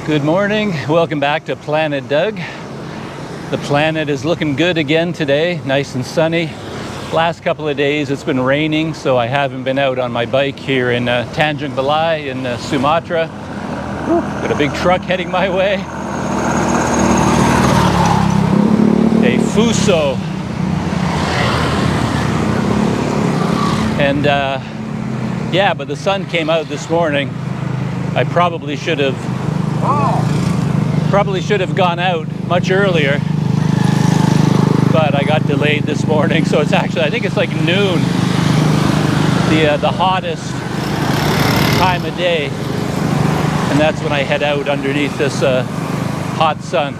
Good morning, welcome back to Planet Doug. The planet is looking good again today, nice and sunny. Last couple of days it's been raining, so I haven't been out on my bike here in Tanjung Balai in Sumatra. Got a big truck heading my way. A Fuso. And yeah, but the sun came out this morning. I probably should have gone out much earlier, but I got delayed this morning, so it's actually, I think it's like noon, the hottest time of day, and that's when I head out underneath this hot sun.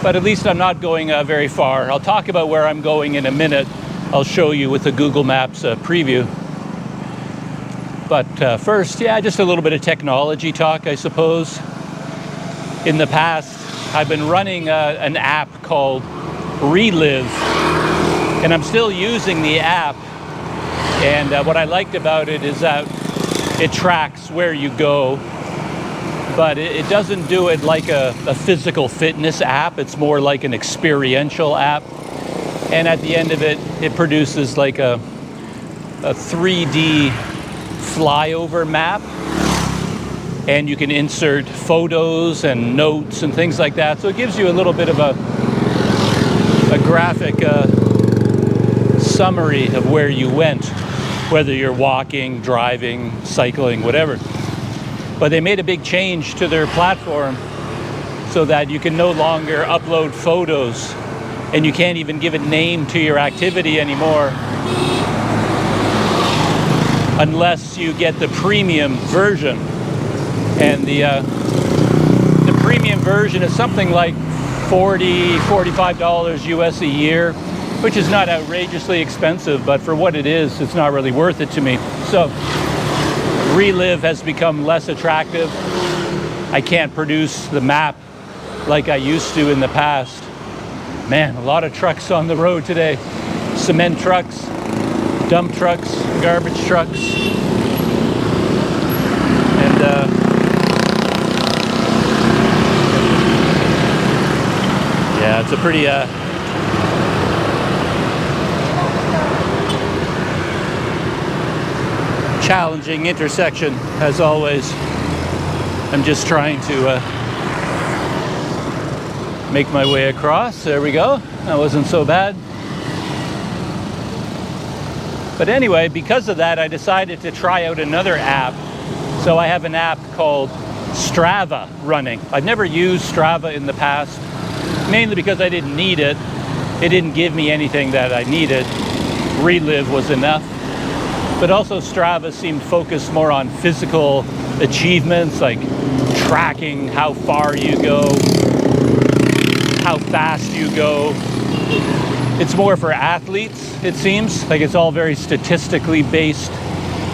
But at least I'm not going very far. I'll talk about where I'm going in a minute. I'll show you with the Google Maps preview. But first, yeah, just a little bit of technology talk, I suppose. In the past, I've been running an app called Relive, and I'm still using the app. And what I liked about it is that it tracks where you go, but it doesn't do it like a physical fitness app. It's more like an experiential app. And at the end of it, it produces like a 3D flyover map. And you can insert photos and notes and things like that. So it gives you a little bit of a graphic summary of where you went, whether you're walking, driving, cycling, whatever. But they made a big change to their platform so that you can no longer upload photos, and you can't even give a name to your activity anymore unless you get the premium version. And the premium version is something like $45 US a year, which is not outrageously expensive, but for what it is, it's not really worth it to me. So Relive has become less attractive. I can't produce the map like I used to in the past. Man, a lot of trucks on the road today. Cement trucks, dump trucks, garbage trucks. And yeah, it's a pretty challenging intersection, as always. I'm just trying to make my way across. There we go. That wasn't so bad. But anyway, because of that, I decided to try out another app. So I have an app called Strava running. I've never used Strava in the past, mainly because I didn't need it. It didn't give me anything that I needed. Relive was enough. But also Strava seemed focused more on physical achievements, like tracking how far you go, how fast you go. It's more for athletes, it seems. Like it's all very statistically based,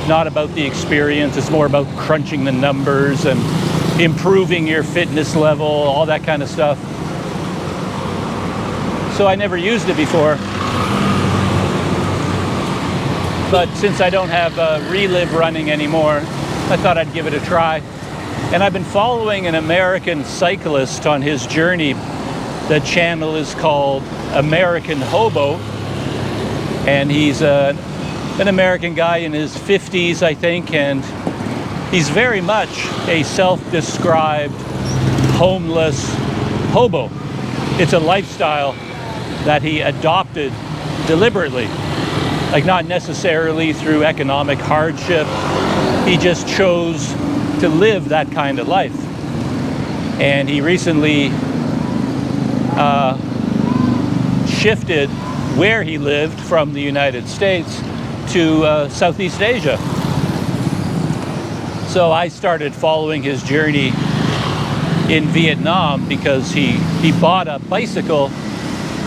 not about the experience. It's more about crunching the numbers and improving your fitness level, all that kind of stuff. So I never used it before. But since I don't have Relive running anymore, I thought I'd give it a try. And I've been following an American cyclist on his journey. The channel is called American Hobo. And he's an American guy in his 50s, I think. And he's very much a self-described homeless hobo. It's a lifestyle that he adopted deliberately, like not necessarily through economic hardship. He just chose to live that kind of life. And he recently shifted where he lived from the United States to Southeast Asia. So I started following his journey in Vietnam because he bought a bicycle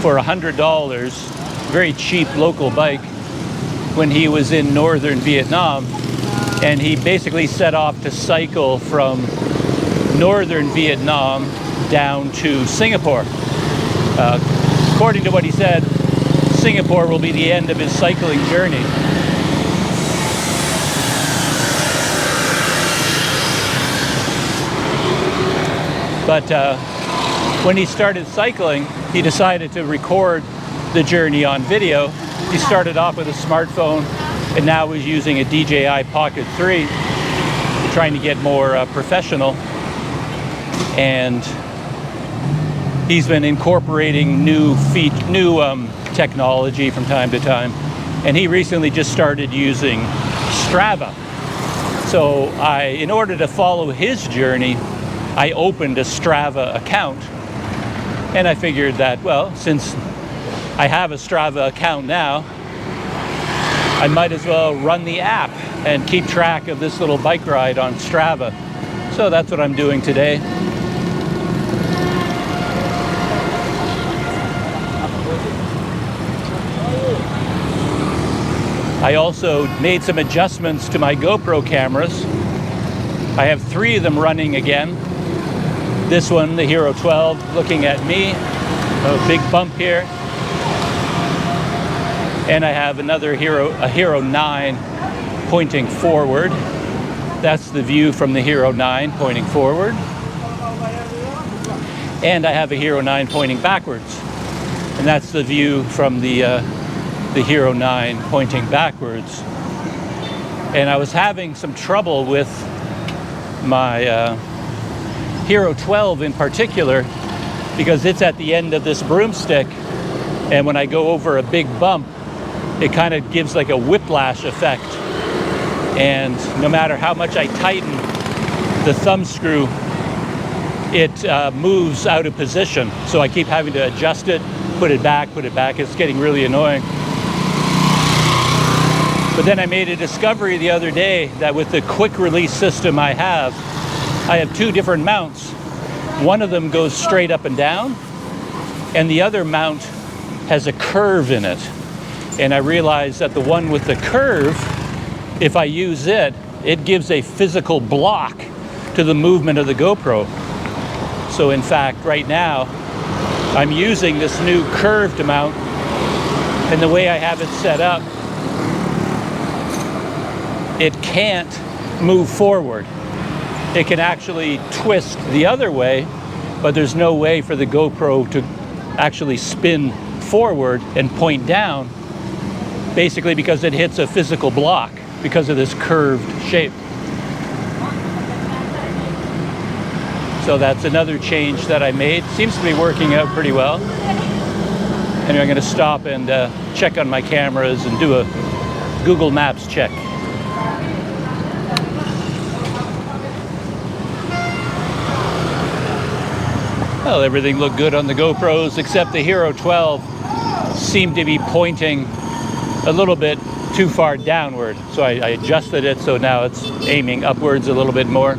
for $100, very cheap local bike, when he was in northern Vietnam. And he basically set off to cycle from northern Vietnam down to Singapore. According to what he said, Singapore will be the end of his cycling journey. But when he started cycling, he decided to record the journey on video. He started off with a smartphone and now is using a DJI Pocket 3, trying to get more professional. And he's been incorporating new technology from time to time. And he recently just started using Strava. So in order to follow his journey, I opened a Strava account. And I figured that, well, since I have a Strava account now, I might as well run the app and keep track of this little bike ride on Strava. So that's what I'm doing today. I also made some adjustments to my GoPro cameras. I have 3 of them running again. This one, the Hero 12, looking at me, a big bump here. And I have another a Hero 9 pointing forward. That's the view from the Hero 9 pointing forward. And I have a Hero 9 pointing backwards. And that's the view from the Hero 9 pointing backwards. And I was having some trouble with my Hero 12 in particular, because it's at the end of this broomstick, and when I go over a big bump, it kind of gives like a whiplash effect. And no matter how much I tighten the thumb screw, it moves out of position. So I keep having to adjust it, put it back. It's getting really annoying. But then I made a discovery the other day that with the quick release system I have 2 different mounts. One of them goes straight up and down, and the other mount has a curve in it. And I realized that the one with the curve, if I use it, it gives a physical block to the movement of the GoPro. So in fact, right now, I'm using this new curved mount, and the way I have it set up, it can't move forward. It can actually twist the other way, but there's no way for the GoPro to actually spin forward and point down, basically because it hits a physical block because of this curved shape. So that's another change that I made. Seems to be working out pretty well. Anyway, I'm going to stop and check on my cameras and do a Google Maps check. Well, everything looked good on the GoPros, except the Hero 12 seemed to be pointing a little bit too far downward. So I adjusted it, so now it's aiming upwards a little bit more.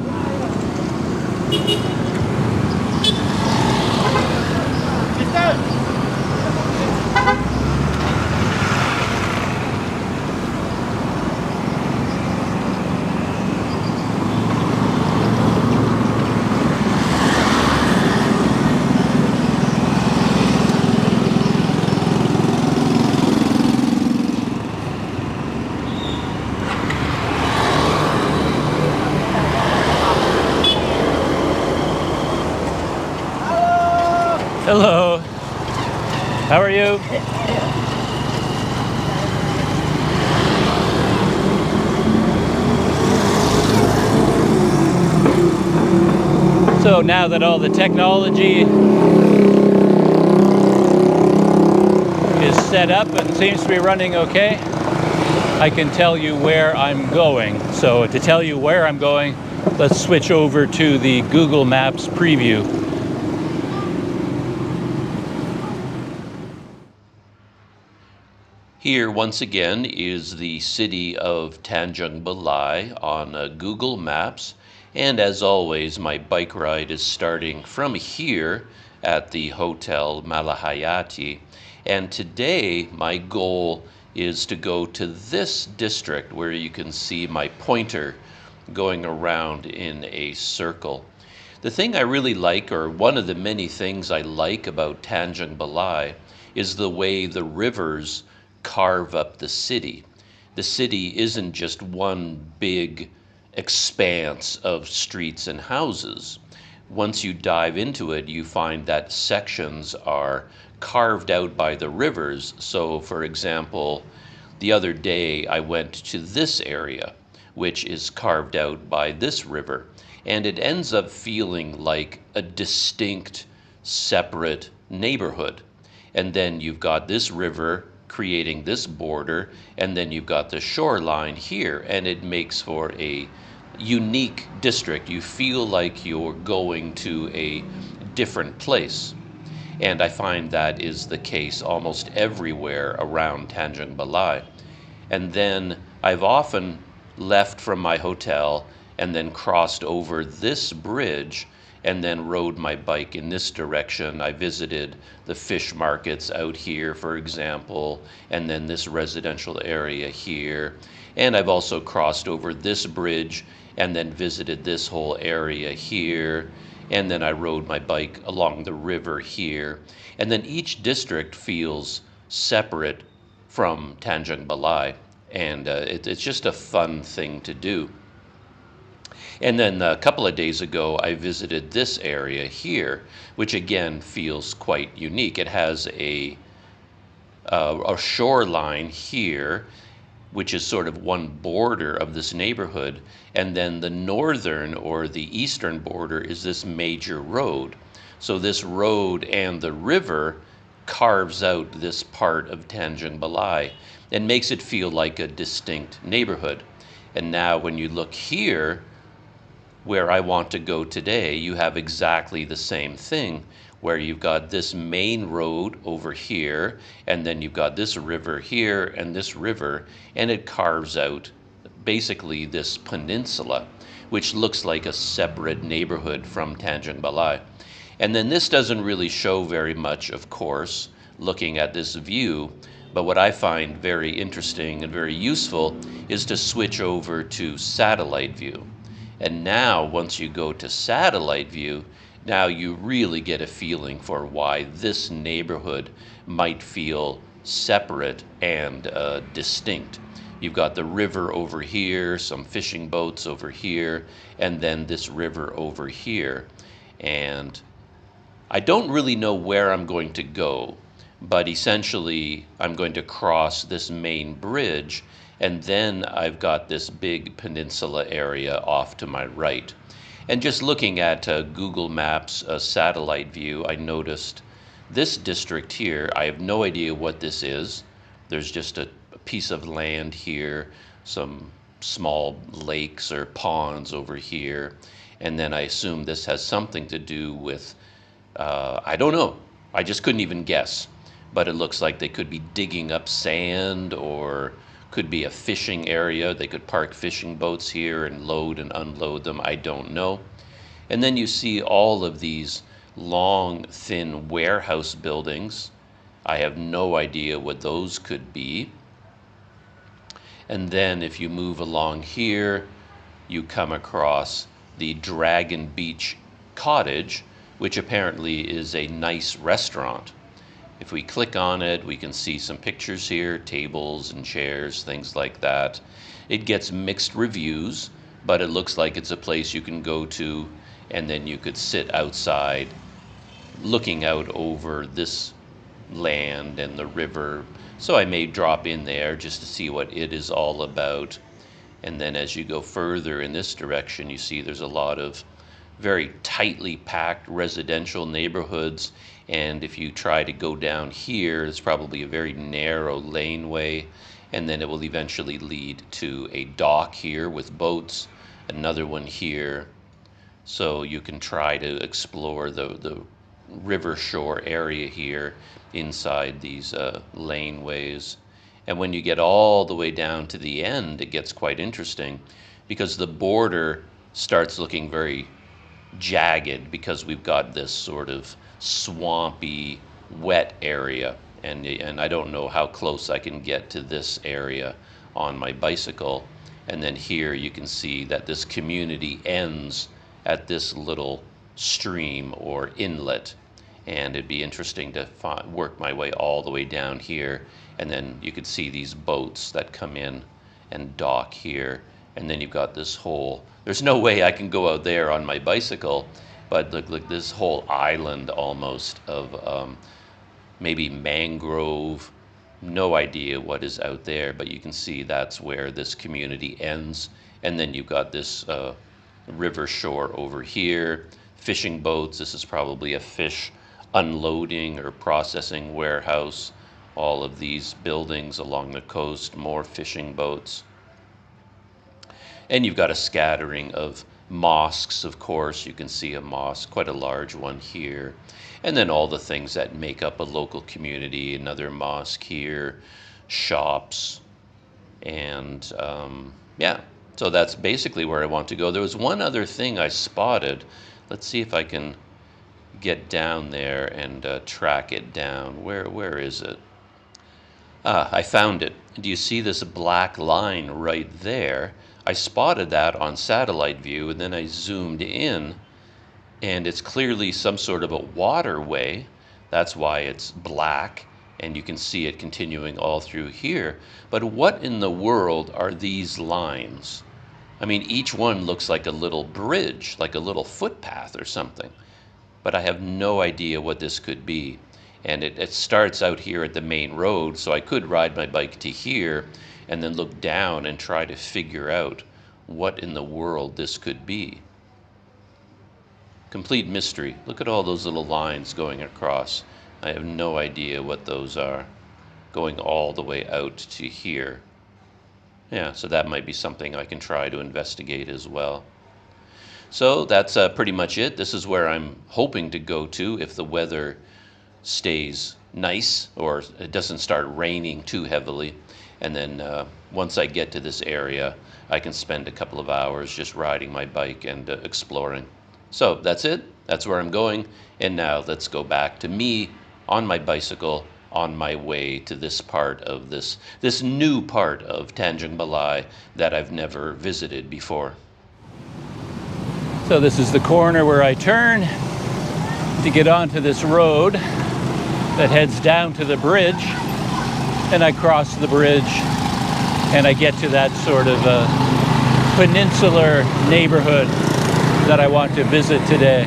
Hello. How are you? So now that all the technology is set up and seems to be running okay, I can tell you where I'm going. So to tell you where I'm going, let's switch over to the Google Maps preview. Here, once again, is the city of Tanjung Balai on Google Maps. And as always, my bike ride is starting from here at the Hotel Malahayati. And today, my goal is to go to this district where you can see my pointer going around in a circle. The thing I really like, or one of the many things I like about Tanjung Balai, is the way the rivers carve up the city. The city isn't just one big expanse of streets and houses. once you dive into it, you find that sections are carved out by the rivers. So, for example, the other day I went to this area, which is carved out by this river, and it ends up feeling like a distinct, separate neighborhood. And then you've got this river creating this border, and then you've got the shoreline here, and it makes for a unique district. You feel like you're going to a different place. And I find that is the case almost everywhere around Tanjung Balai. And then I've often left from my hotel and then crossed over this bridge and then rode my bike in this direction. I visited the fish markets out here, for example, and then this residential area here. And I've also crossed over this bridge and then visited this whole area here. And then I rode my bike along the river here. And then each district feels separate from Tanjung Balai. And it's just a fun thing to do. And then a couple of days ago, I visited this area here, which again feels quite unique. It has a shoreline here, which is sort of one border of this neighborhood, and then the northern or the eastern border is this major road. So this road and the river carves out this part of Tanjung Balai and makes it feel like a distinct neighborhood. And now when you look here, where I want to go today, you have exactly the same thing, where you've got this main road over here, and then you've got this river here and this river, and it carves out basically this peninsula, which looks like a separate neighborhood from Tanjung Balai. And then this doesn't really show very much, of course, looking at this view, but what I find very interesting and very useful is to switch over to satellite view. And now, once you go to satellite view, now you really get a feeling for why this neighborhood might feel separate and distinct. You've got the river over here, some fishing boats over here, and then this river over here. And I don't really know where I'm going to go, but essentially I'm going to cross this main bridge, and then I've got this big peninsula area off to my right. And just looking at Google Maps satellite view, I noticed this district here. I have no idea what this is. There's just a piece of land here, some small lakes or ponds over here, and then I assume this has something to do with, I don't know. I just couldn't even guess. But it looks like they could be digging up sand, or could be a fishing area. They could park fishing boats here and load and unload them. I don't know. And then you see all of these long, thin warehouse buildings. I have no idea what those could be. And then if you move along here, you come across the Dragon Beach Cottage, which apparently is a nice restaurant. If we click on it, we can see some pictures here, tables and chairs, things like that. It gets mixed reviews, but it looks like it's a place you can go to, and then you could sit outside looking out over this land and the river. So I may drop in there just to see what it is all about. And then as you go further in this direction, you see there's a lot of very tightly packed residential neighborhoods. And if you try to go down here, it's probably a very narrow laneway, and then it will eventually lead to a dock here with boats, another one here. So you can try to explore the river shore area here inside these laneways. And when you get all the way down to the end, it gets quite interesting, because the border starts looking very jagged, because we've got this sort of swampy, wet area, and I don't know how close I can get to this area on my bicycle. And then here you can see that this community ends at this little stream or inlet, and it'd be interesting to work my way all the way down here, and then you could see these boats that come in and dock here, and then you've got this whole, there's no way I can go out there on my bicycle, But look, this whole island almost of maybe mangrove, no idea what is out there, but you can see that's where this community ends. And then you've got this river shore over here, fishing boats. This is probably a fish unloading or processing warehouse. All of these buildings along the coast, more fishing boats. And you've got a scattering of mosques, of course. You can see a mosque, quite a large one here. And then all the things that make up a local community, another mosque here, shops, and yeah. So that's basically where I want to go. There was one other thing I spotted. Let's see if I can get down there and track it down. Where is it? Ah, I found it. Do you see this black line right there? I spotted that on satellite view, and then I zoomed in, and it's clearly some sort of a waterway. That's why it's black, and you can see it continuing all through here. But what in the world are these lines? I mean, each one looks like a little bridge, like a little footpath or something. But I have no idea what this could be. And it starts out here at the main road, so I could ride my bike to here and then look down and try to figure out what in the world this could be. Complete mystery. Look at all those little lines going across. I have no idea what those are, going all the way out to here. Yeah, so that might be something I can try to investigate as well. So that's pretty much it. This is where I'm hoping to go to if the weather stays nice or it doesn't start raining too heavily. And then once I get to this area, I can spend a couple of hours just riding my bike and exploring. So that's it. That's where I'm going. And now let's go back to me on my bicycle on my way to this part of this new part of Tanjung Balai that I've never visited before. So this is the corner where I turn to get onto this road that heads down to the bridge, and I cross the bridge and I get to that sort of peninsular neighborhood that I want to visit today.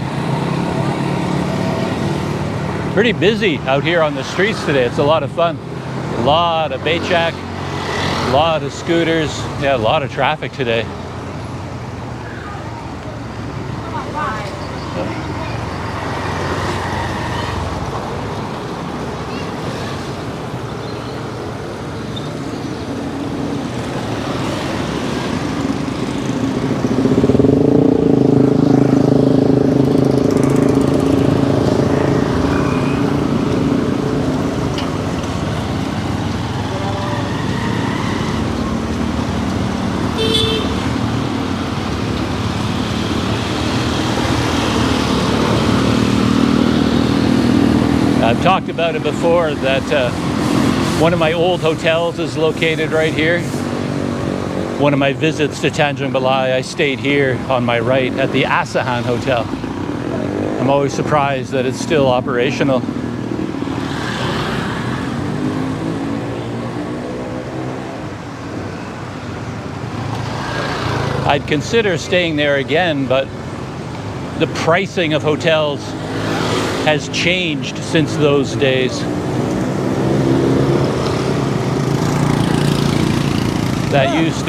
Pretty busy out here on the streets today. It's a lot of fun. A lot of becak, a lot of scooters. Yeah, a lot of traffic today. I've talked about it before that one of my old hotels is located right here. One of my visits to Tanjung Balai, I stayed here on my right at the Asahan Hotel. I'm always surprised that it's still operational. I'd consider staying there again, but the pricing of hotels has changed since those days. That used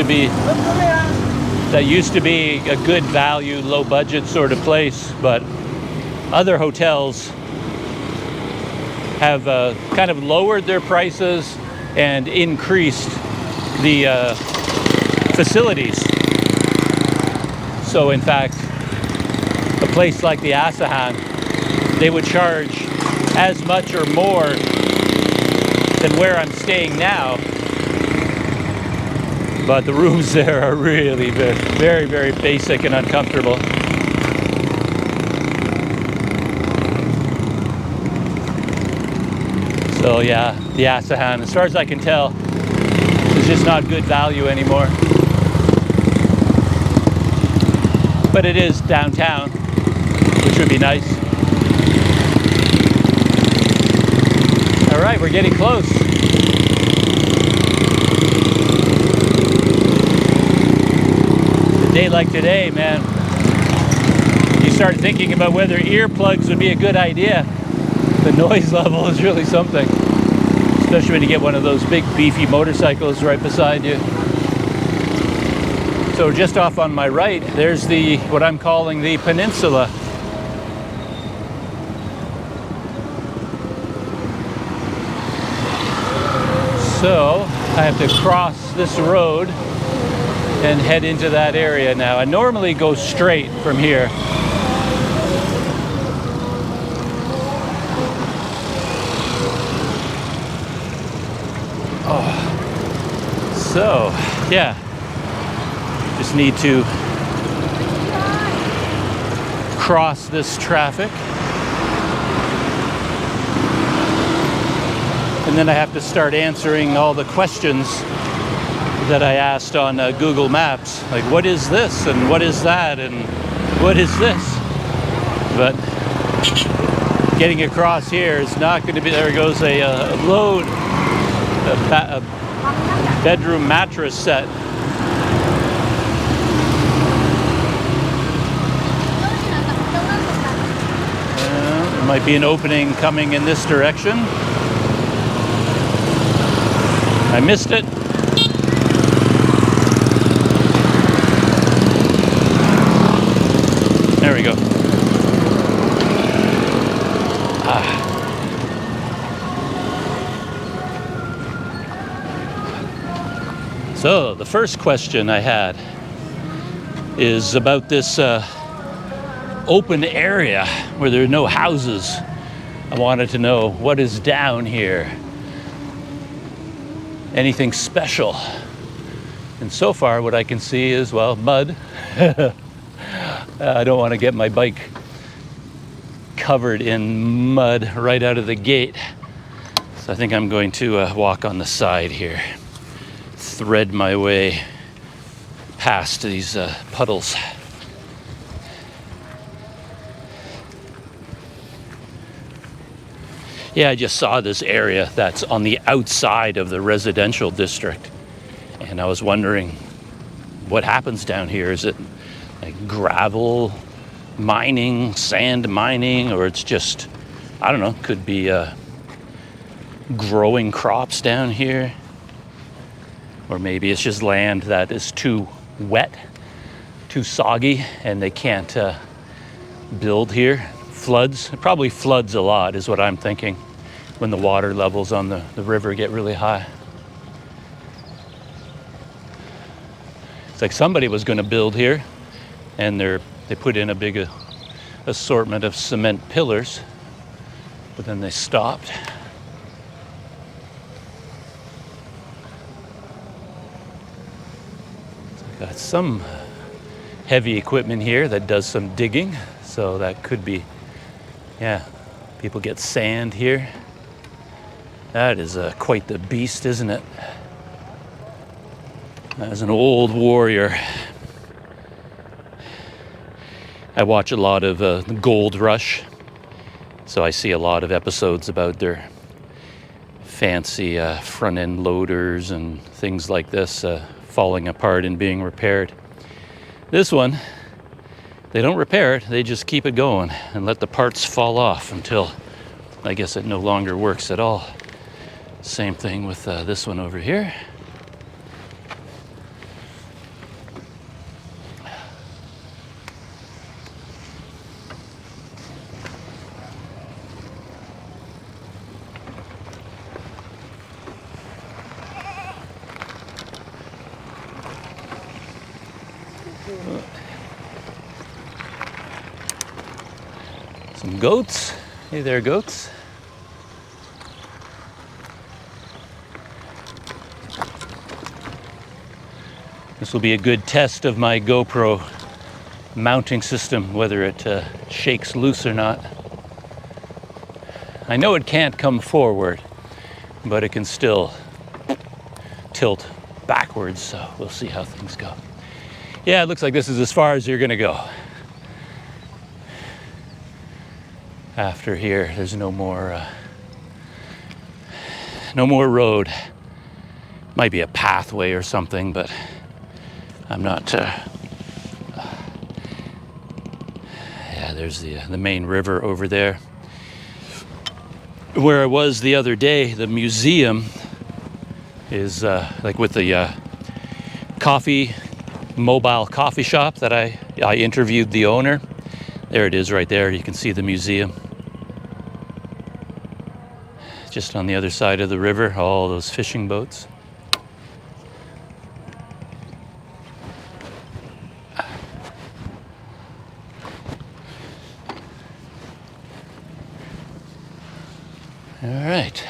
to be a good value, low budget sort of place, but other hotels have kind of lowered their prices and increased the facilities. So in fact, a place like the Asahan, they would charge as much or more than where I'm staying now. But the rooms there are really very, very basic and uncomfortable. So yeah, the Asahan, as far as I can tell, is just not good value anymore. But it is downtown, which would be nice. All right, we're getting close. A day like today, man, you start thinking about whether earplugs would be a good idea. The noise level is really something, especially when you get one of those big beefy motorcycles right beside you. So just off on my right, there's what I'm calling the Peninsula. So I have to cross this road and head into that area now. I normally go straight from here. Oh. So, yeah. Just need to cross this traffic. And then I have to start answering all the questions that I asked on Google Maps. Like, what is this? And what is that? And what is this? But getting across here is not going to be... There goes a load, a bedroom mattress set. There might be an opening coming in this direction. I missed it. There we go. So the first question I had is about this open area where there are no houses. I wanted to know what is down here. Anything special? And so far what I can see is, well, mud. I don't want to get my bike covered in mud right out of the gate. So I think I'm going to walk on the side here, thread my way past these puddles. Yeah, I just saw this area that's on the outside of the residential district. And I was wondering what happens down here. Is it like gravel mining, sand mining, or it's just, I don't know, could be growing crops down here. Or maybe it's just land that is too wet, too soggy, and they can't build here. Floods, it probably floods a lot is what I'm thinking when the water levels on the river get really high. It's like somebody was going to build here and they put in a big assortment of cement pillars, but then they stopped. So I got some heavy equipment here that does some digging, so that could be, yeah, people get sand here. That is quite the beast, isn't it? As an old warrior, I watch a lot of the Gold Rush, so I see a lot of episodes about their fancy front-end loaders and things like this falling apart and being repaired. This one, they don't repair it, they just keep it going and let the parts fall off until, I guess, it no longer works at all. Same thing with this one over here. Some goats. Hey there, goats. This will be a good test of my GoPro mounting system, whether it shakes loose or not. I know it can't come forward, but it can still tilt backwards, so we'll see how things go. Yeah, it looks like this is as far as you're gonna go. After here, there's no more road. Might be a pathway or something, but I'm not. Yeah, there's the main river over there. Where I was the other day, the museum is like with the mobile coffee shop that I interviewed the owner. There it is right there. You can see the museum. Just on the other side of the river, all those fishing boats. All right.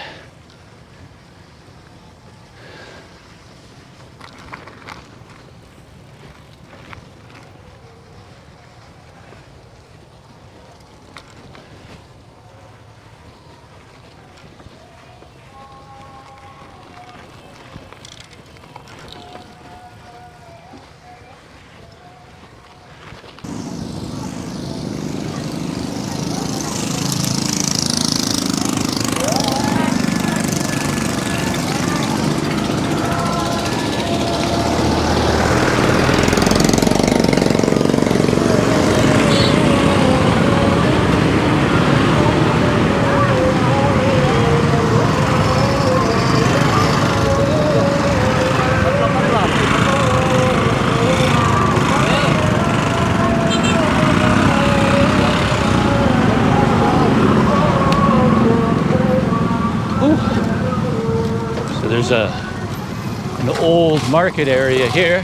So there's an old market area here.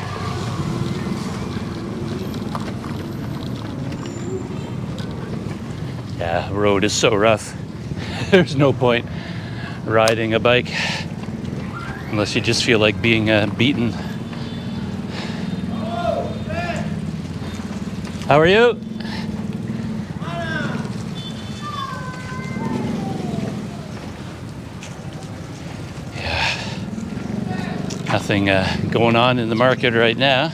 Yeah, the road is so rough. There's no point riding a bike unless you just feel like being beaten. How are you? Nothing going on in the market right now.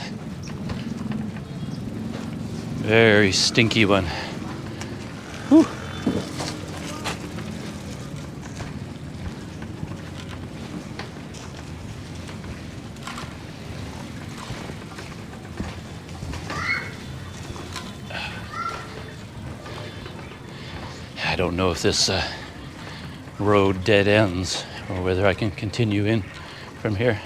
Very stinky one. Whew. I don't know if this road dead ends or whether I can continue in from here.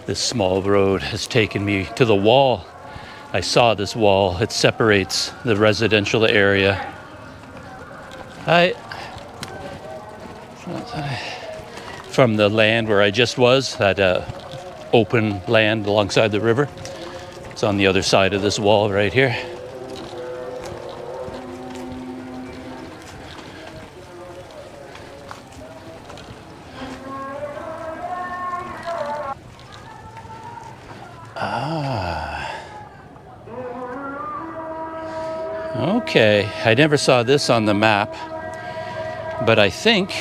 This small road has taken me to the wall. I saw this wall. It separates the residential area. From the land where I just was, that open land alongside the river. It's on the other side of this wall right here. Okay, I never saw this on the map, but I think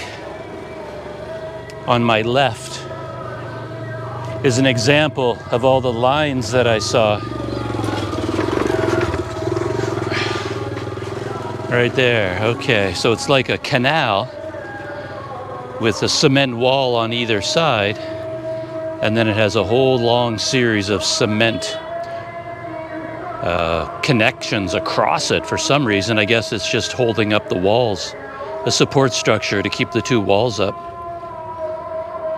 on my left is an example of all the lines that I saw. Right there, okay, so it's like a canal with a cement wall on either side, and then it has a whole long series of cement connections across it for some reason. I guess it's just holding up the walls, a support structure to keep the two walls up.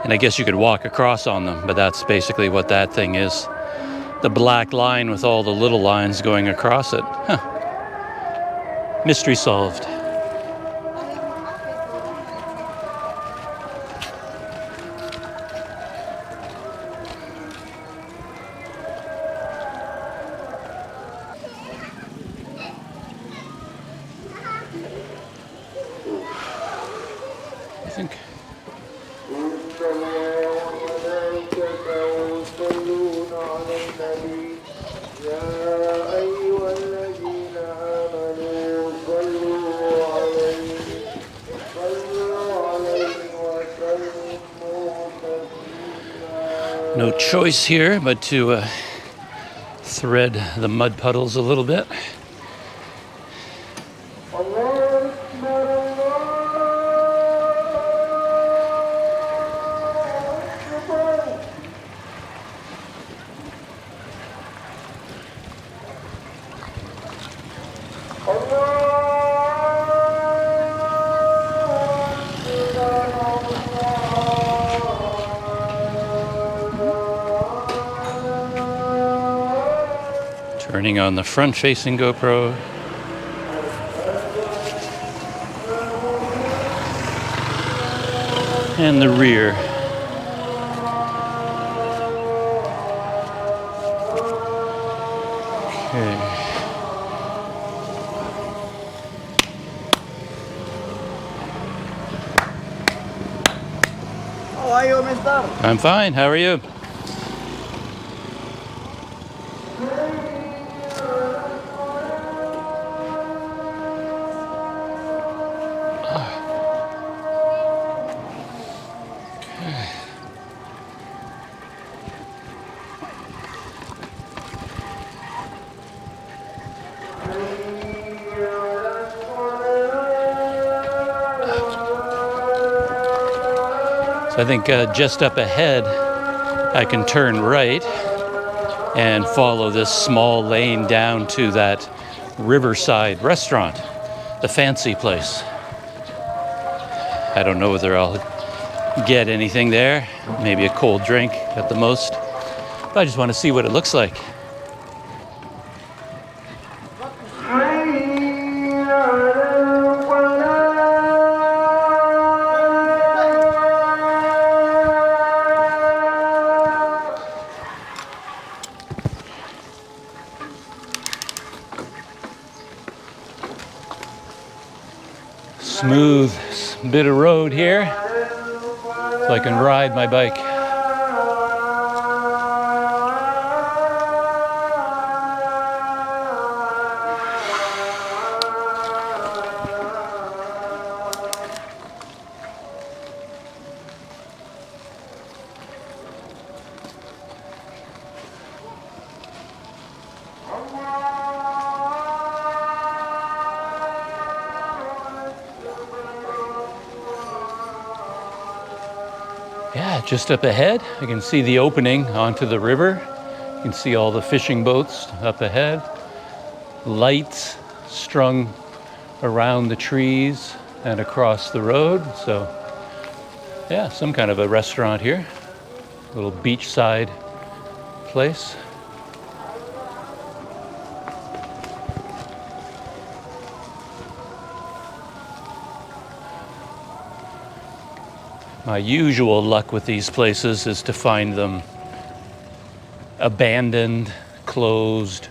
And I guess you could walk across on them, but that's basically what that thing is. The black line with all the little lines going across it. Huh. Mystery solved. No choice here but to thread the mud puddles a little bit. Turning on the front-facing GoPro. And the rear. Okay. How are you, mister? I'm fine. How are you? So I think just up ahead, I can turn right and follow this small lane down to that riverside restaurant, the fancy place. I don't know whether I'll get anything there, maybe a cold drink at the most, but I just want to see what it looks like. Smooth bit of road here, so I can ride my bike. Yeah, just up ahead, I can see the opening onto the river. You can see all the fishing boats up ahead. Lights strung around the trees and across the road. So, yeah, some kind of a restaurant here. A little beachside place. My usual luck with these places is to find them abandoned, closed,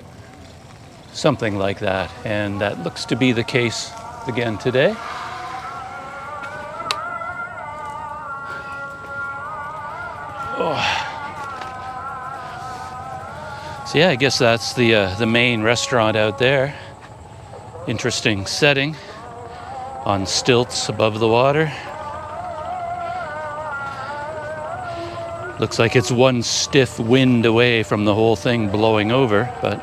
something like that. And that looks to be the case again today. Oh. So yeah, I guess that's the main restaurant out there. Interesting setting on stilts above the water. Looks like it's one stiff wind away from the whole thing blowing over, but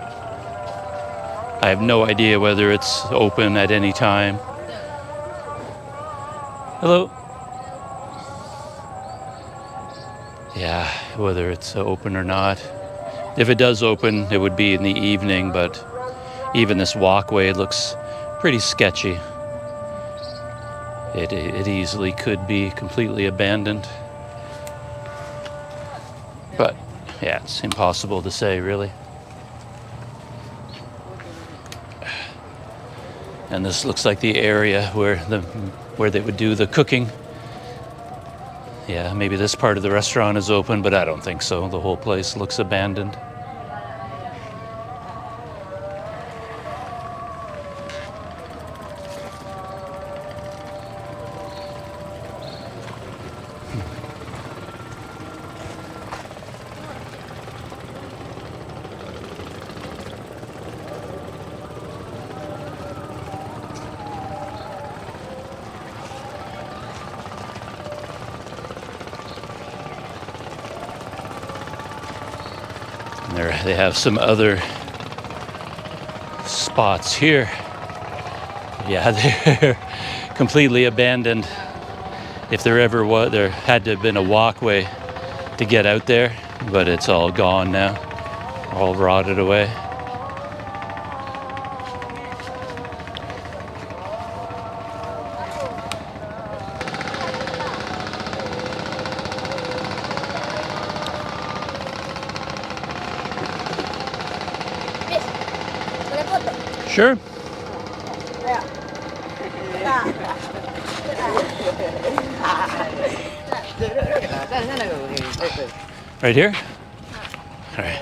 I have no idea whether it's open at any time. Hello. Yeah, whether it's open or not. If it does open, it would be in the evening, but even this walkway looks pretty sketchy. It easily could be completely abandoned. But, yeah, it's impossible to say, really. And this looks like the area where they would do the cooking. Yeah, maybe this part of the restaurant is open, but I don't think so. The whole place looks abandoned. They have some other spots here. Yeah, they're completely abandoned. If there ever was, there had to have been a walkway to get out there, but it's all gone now, all rotted away. Sure. Right here? All right.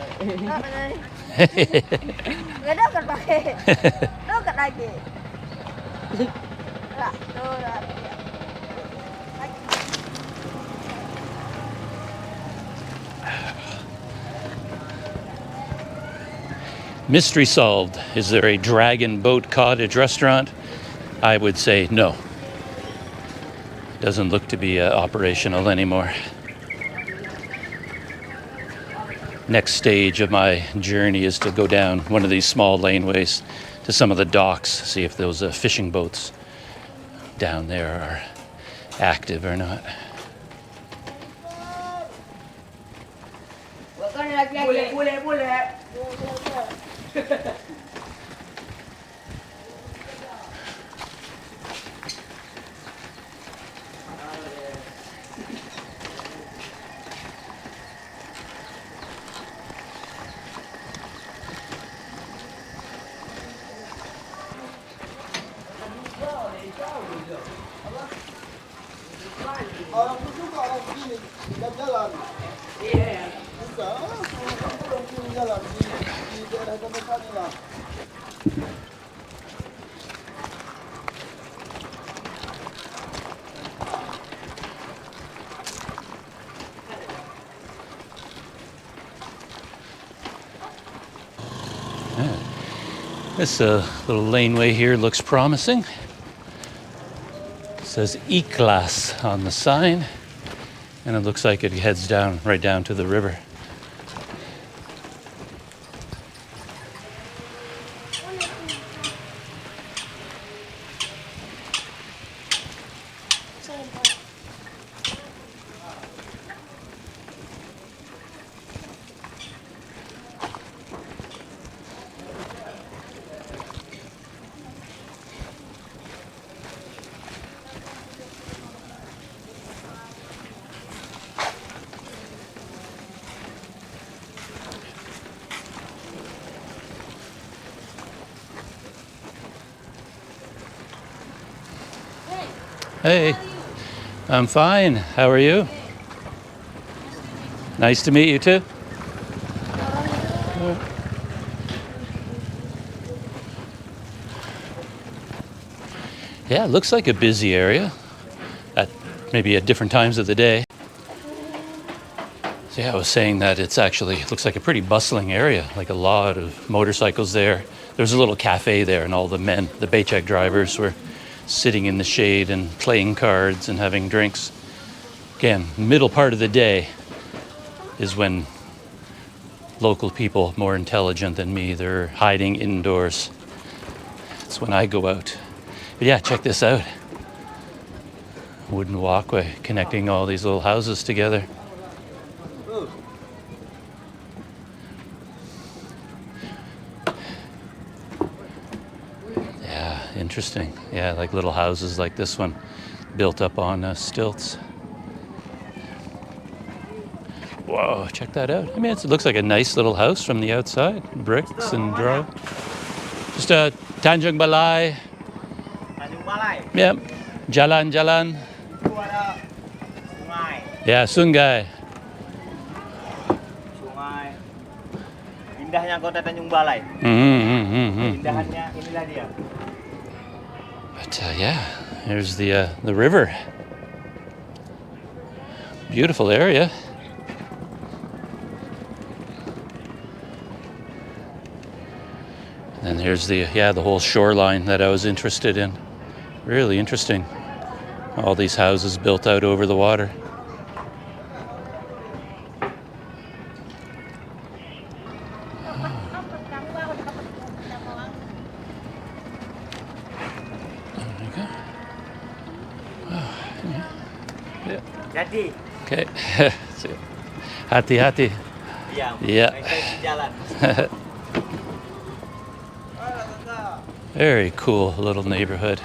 Mystery solved. Is there a dragon boat cottage restaurant? I would say no. Doesn't look to be operational anymore. Next stage of my journey is to go down one of these small laneways to some of the docks, see if those fishing boats down there are active or not. This little laneway here looks promising. It says E-Class on the sign, and it looks like it heads down right down to the river. Hey, I'm fine. How are you? Nice to meet you too. Yeah, it looks like a busy area maybe at different times of the day. So yeah, I was saying that it looks like a pretty bustling area, like a lot of motorcycles there. There's a little cafe there, and all the paycheck drivers were sitting in the shade and playing cards and having drinks. Again, middle part of the day is when local people, more intelligent than me, they're hiding indoors. That's when I go out. But yeah, check this out. Wooden walkway connecting all these little houses together. Yeah, interesting. Yeah, like little houses like this one, built up on stilts. Whoa, check that out. I mean, it looks like a nice little house from the outside. Bricks and draw. Just Tanjung Balai. Tanjung Balai. Yep. Jalan-jalan. Itu ada sungai. Yeah, sungai. Sungai. Indahnya kota Tanjung Balai. Indahannya inilah dia. But yeah, there's the river. Beautiful area. And there's the whole shoreline that I was interested in. Really interesting. All these houses built out over the water. Okay. Hati-hati. Iya. Iya. Naik jalan. Very cool little neighborhood.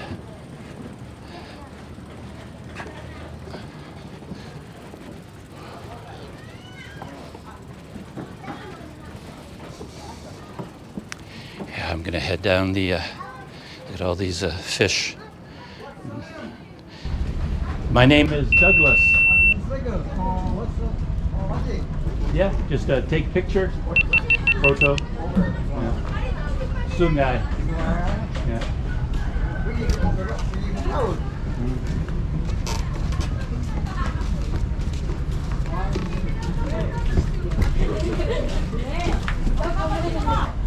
Yeah, I'm gonna head down the look at all these fish. My name is Douglas. Yeah, just take picture, photo. Yeah. Sungai. Yeah.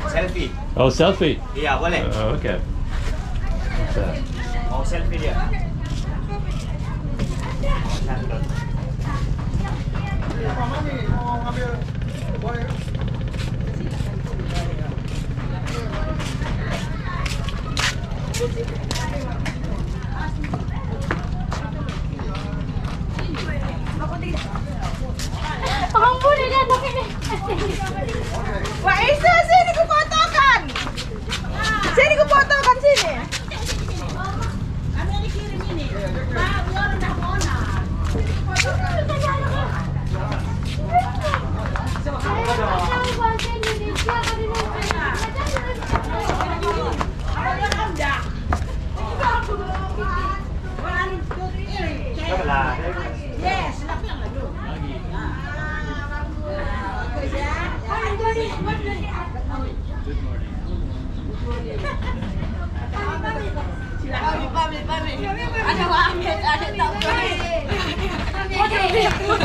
Selfie. Oh, selfie. Iya, boleh. Oh, okay. What's that? Mau selfie dia. Wah Isa, sini ku fotokan. Sini ku fotokan sini.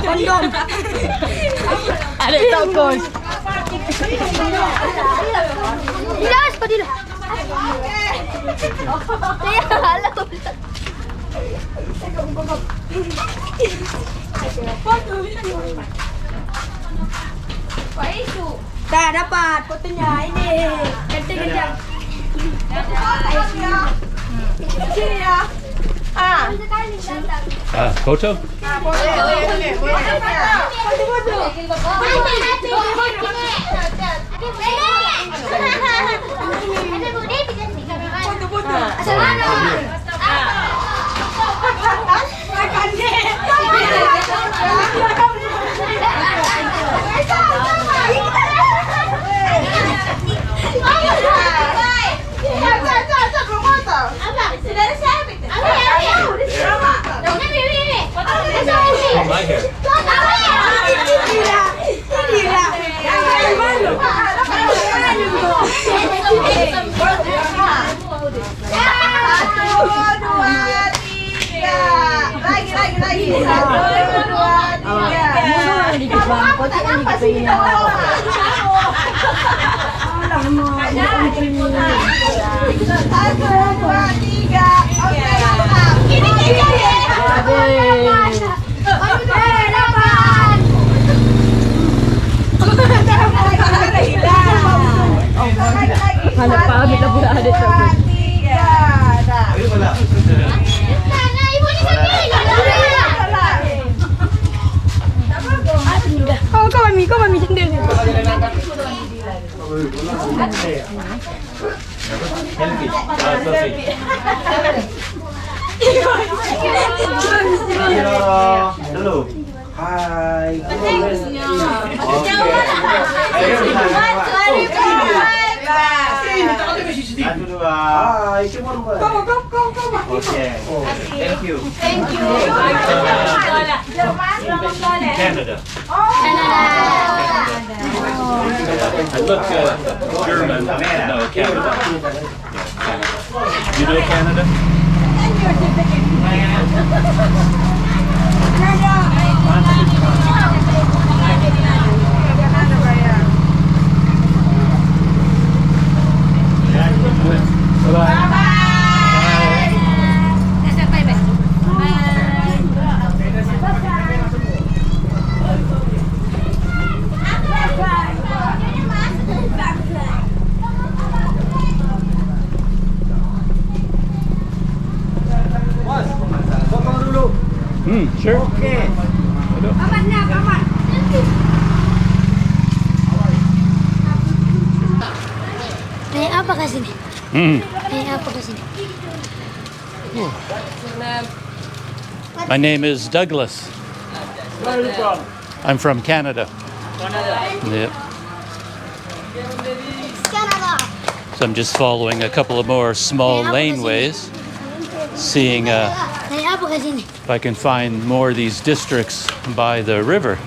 Kondom. Ada tokos. Dilas pa dilo. Kaya halo. Dah dapat fotonya ini. Ganti-ganti. Sini ya. Photo? Oh, my hair. Kalau pamit na pula ada tu. Ayo bola. Kau mami sendiri. Selfie. Halo. Hai. Satu dua. Oke. Thank you. Canada. I look German. No, Canada. You know Canada? Sure. Oke. ke sini. Naik apa ke sini? My name is Douglas. Where are you from? I'm from Canada. Canada. Yep. Canada. So I'm just following a couple of more small laneways, seeing Naik apa ke sini? if I can find more of these districts by the river.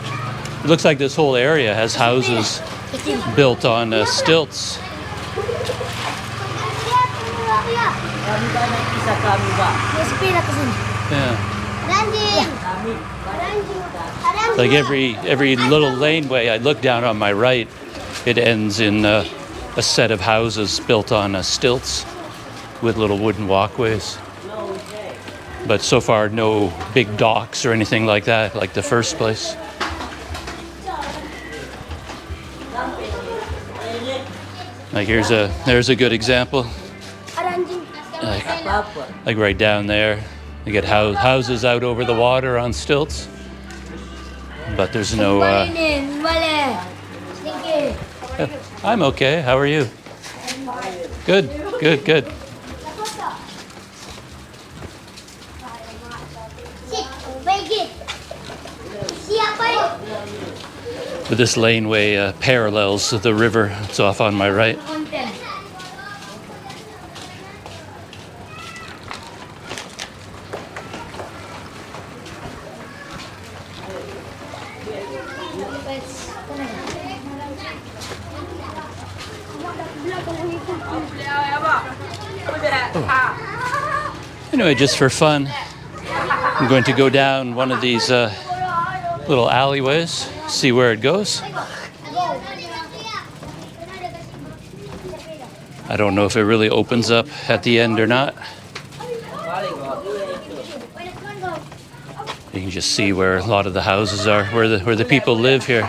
It looks like this whole area has houses Ke sini. built on stilts. Kami tak naik kisah kami, Pak. Naik sepeda ke sini. Yeah. Anjing. Like every little laneway I look down on my right, it ends in a set of houses built on stilts with little wooden walkways. But so far, no big docks or anything like that, like the first place. Like there's a good example. Ada anjing. Like right down there, you get houses out over the water on stilts, but there's no. Balai. Sedikit. I'm okay. How are you? Good. Baik. Siapa? But this laneway parallels the river. It's off on my right. Konten. Anyway, just for fun, I'm going to go down one of these little alleyways, see where it goes. I don't know if it really opens up at the end or not. You can just see where a lot of the houses are, where the people live here.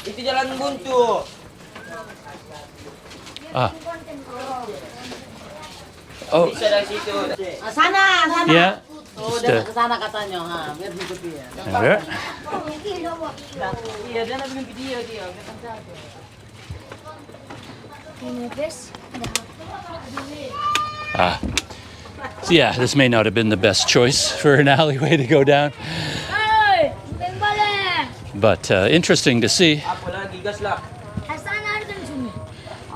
Itu jalan buntu. Ah. Oh, Bisa dari situ. Sana. yeah. Oh, Just, udah ke sana katanya. Ha, biar mengikuti ya. there. Iya, dia nak bikin video dia. Ah. So yeah, this may not have been the best choice for an alleyway to go down, Hey, balai. but interesting to see. Apa lagi gas lah. Sana ada di sini.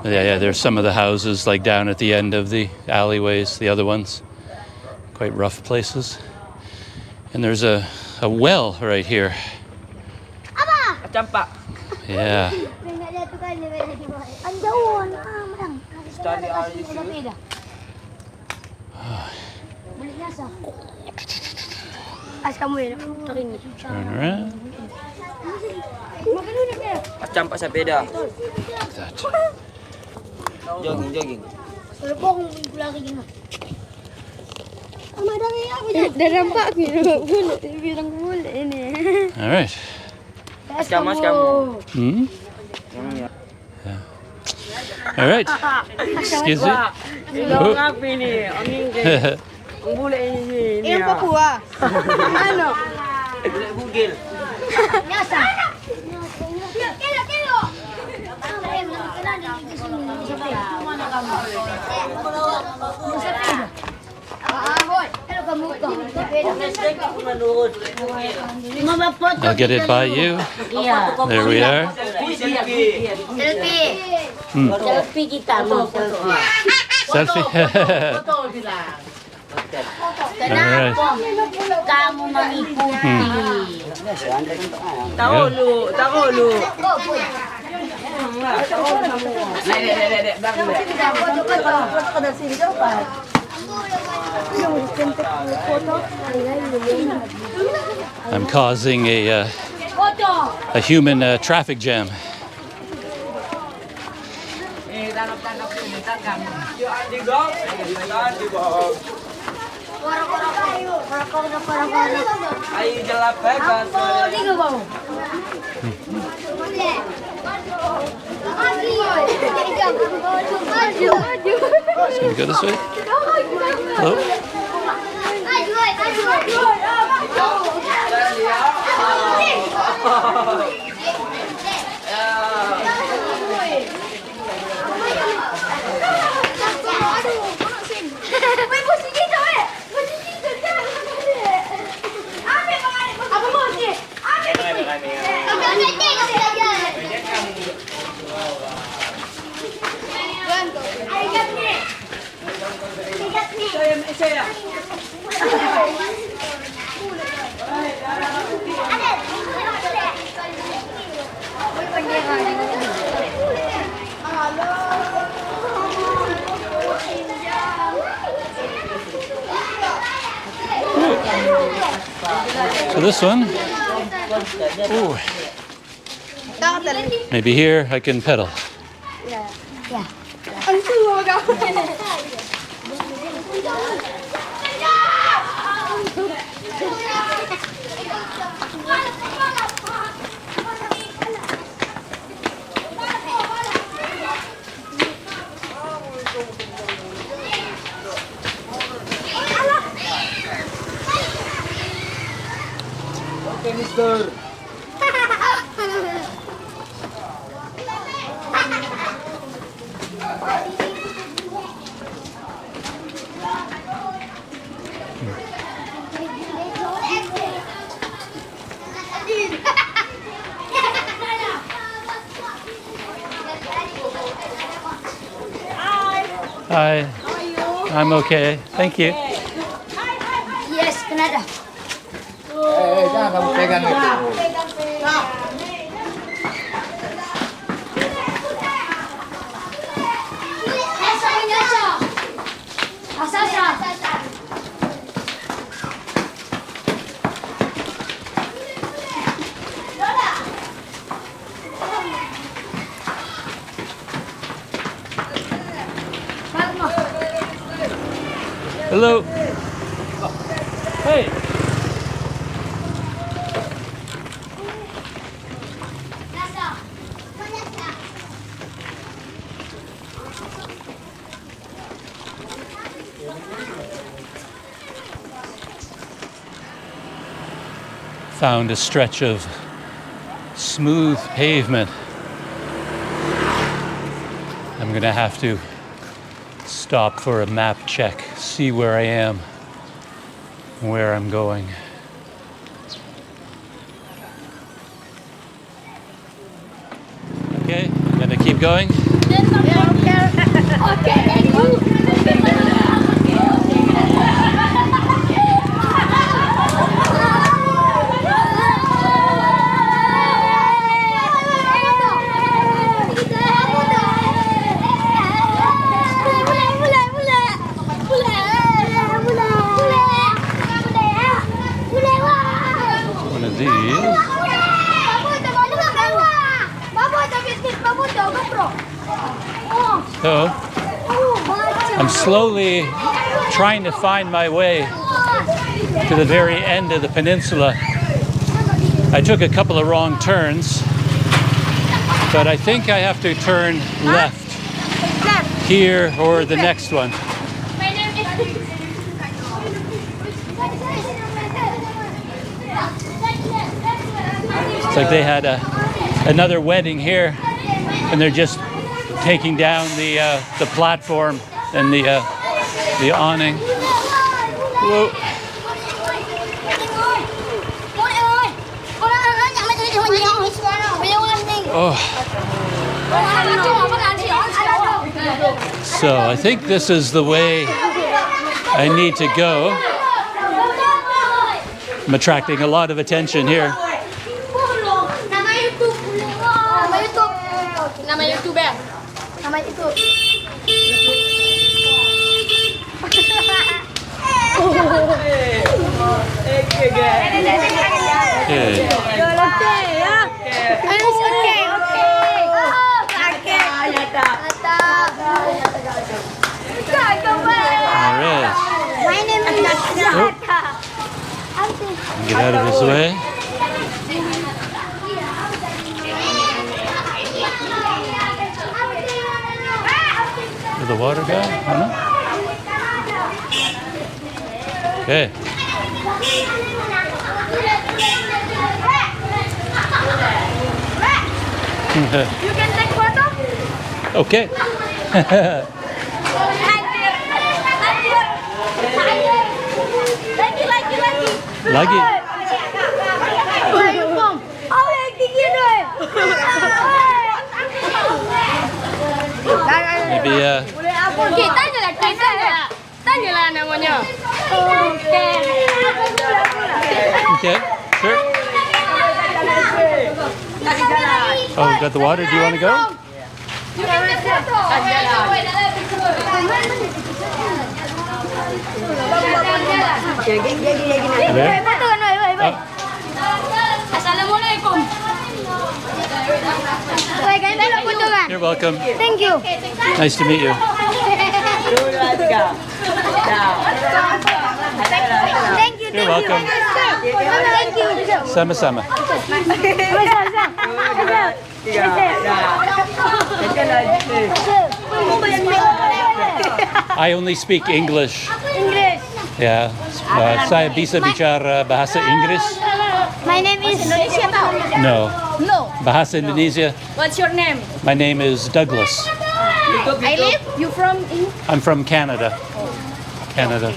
Yeah, there's some of the houses like down at the end of the alleyways, the other ones. Quite rough places. And there's a well right here. Campak. Yeah. Turn around. Campak sepeda. Like that. Jogging. Dah nampak boleh bilang boleh ni. All right. Mas kamu. Hmm? Yeah. All right. Excuse me. Bilang apa ni? Angin ke? Ang bule ini. Yang Papua. Ano? Bule bugil. Biasa. I'll get it by you. There we are. Selfie kita mau foto. Selfie. Kenapa kamu mengikuti? Tahu lu. Dek, belakang dari sini cepat. I'm causing a human traffic jam. Ayo jelap bebas. Can we go this way? Hello? So this one, ooh, maybe here I can pedal. Okay, mister. Hi. I'm okay. Thank you. Yes, Canada. Jangan kamu pegang itu. Hello. Hey. Found a stretch of smooth pavement. I'm gonna have to stop for a map check, see where I am, where I'm going. Okay, I'm gonna keep going. Okay, thank you. One of these. So, I'm slowly trying to find my way to the very end of the peninsula. I took a couple of wrong turns, but I think I have to turn left here or the next one. It's like they had another wedding here, and they're just taking down the platform and the awning. Whoa. Oh. So I think this is the way I need to go. I'm attracting a lot of attention here. Nama YouTuber. Nama YouTube. Okay. All right. My name is Oh. Get out of his way. Is the water guy? I don't know. Okay. You can take photo? Okay. Lagi. Where are you from? Oh, yang tinggi deh. Maybe Okay, tanyalah namanya. Okay. okay. Sure. Oh, we got the water. Do you want to go? You can take photo. There? You're welcome. Thank you. Nice to meet you. Thank you. You're welcome. Thank you. Sama-sama. I only speak English. English. Yeah. Saya bisa bicara bahasa Inggris? My name is Indonesia. No. No. Bahasa Indonesia? What's your name? My name is Douglas. I live. You from? I'm from Canada. Canada.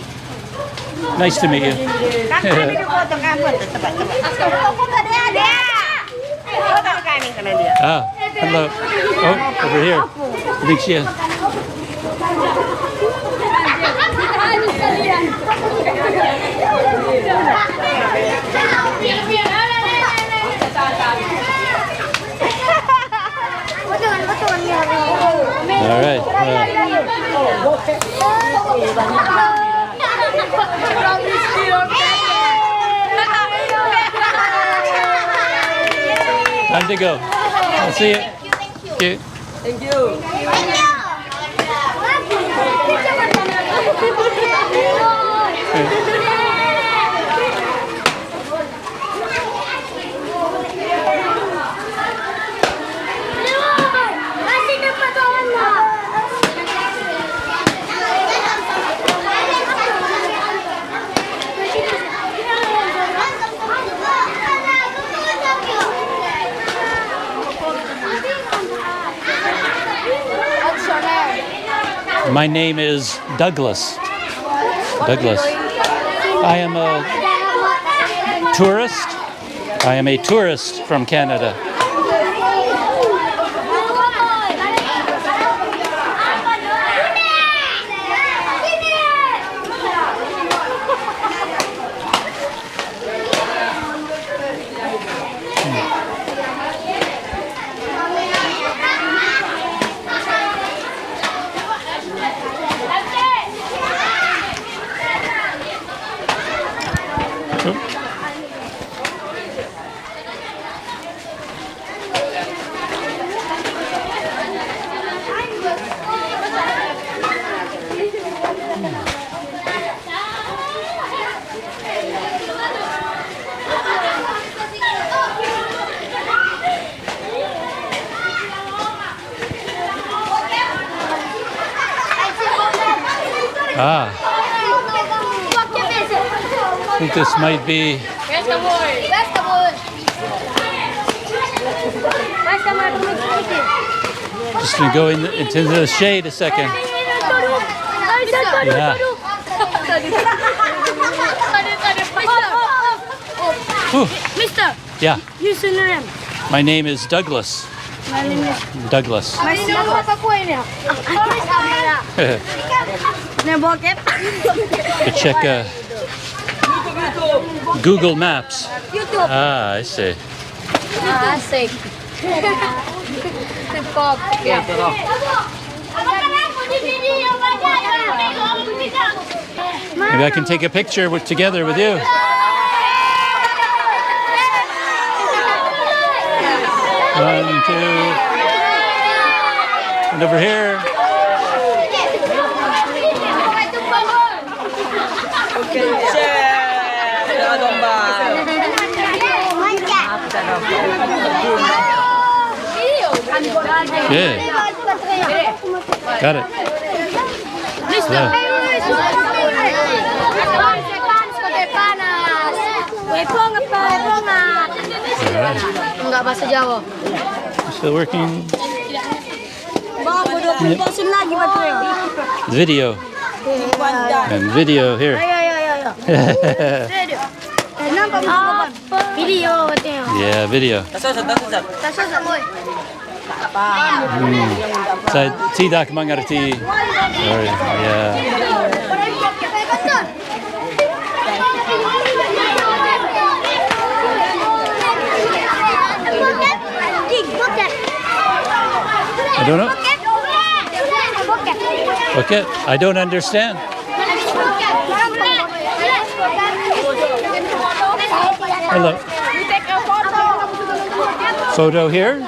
Nice to meet you. Ah, hello. Oh, over here. I think she is. All right. Time to go. I'll see you. Thank you. Thank you. My name is Douglas. Douglas. I am a tourist. I am a tourist from Canada. Ah, I think this might be. Where's the wood? Where's the wood? Where's the wood? Just gonna go into the shade a second. Yeah. Whew. Mister, Yeah. you send him. My name is Douglas. My name is. Douglas. My name is. To check Google Maps. YouTube. Ah, I see. Asik. Tepok. Maybe I can take a picture together with you. One, two. And over here. Good. Got it. Mister. Enggak bahasa Jawa. Still working. Bang, udah bosan lagi baterai. Video. And video here. Ayo. Nampak apa? Video katanya. Yeah, video. Tasok boy. Saya tidak mengerti. Sorry. Yeah. I don't know. Okay, I don't understand. Hello. Photo here?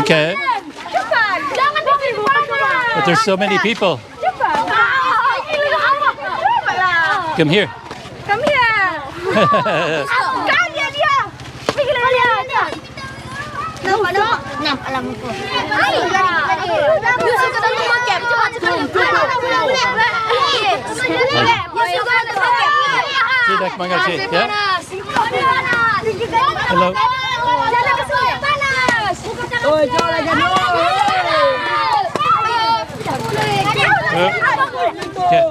Okay. But there's so many people. Coba lah. Come here. Come here. Kan dia. Pergi lah dia. Nampak lah muka. Yusuf kata tu bokep. Cepat. Tidak mengerti, ya? Hello. Oh, jauh lagi. Okay.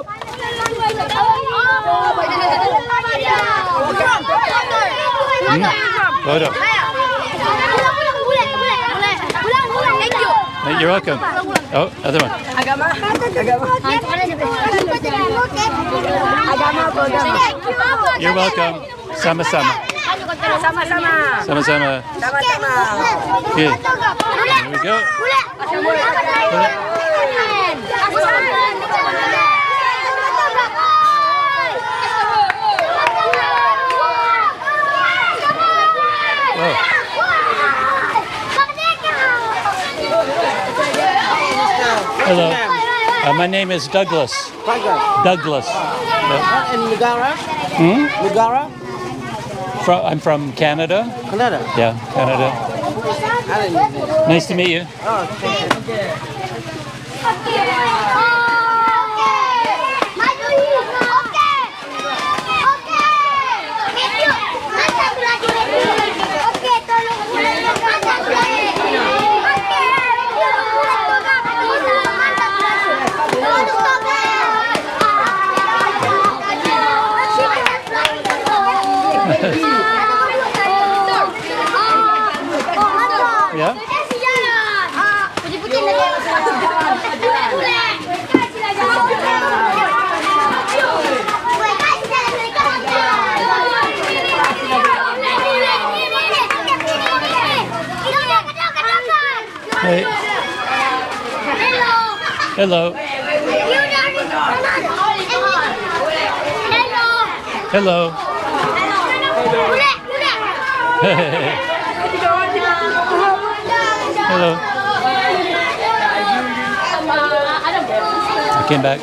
Hold up. You're welcome. Oh, other one. Agama. You're welcome. Sama-sama. Sama-sama. Okay. Here we go. Oh. Hello. My name is Douglas. Douglas. In Negara? Hmm? Negara? I'm from Canada. Canada? Yeah, Canada. I didn't know that. Nice to meet you. Oh, thank you. Yeah? Hey. Hello. Hello. Hello. I came back.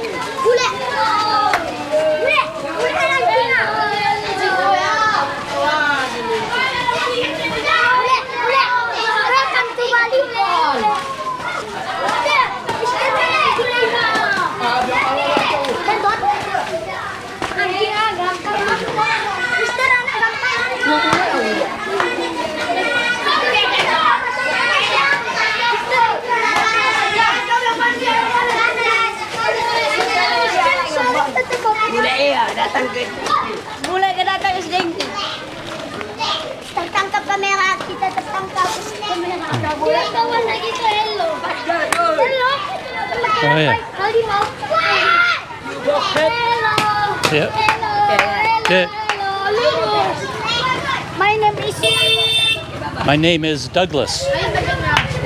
Mulai ke datang ke sini. Tertangkap kamera, kita tertangkap. Mulai kawan lagi ke hello. Hello. Oh yeah. Kali mau. Hello. Yeah. Hello. Okay. Hello. My name is Douglas.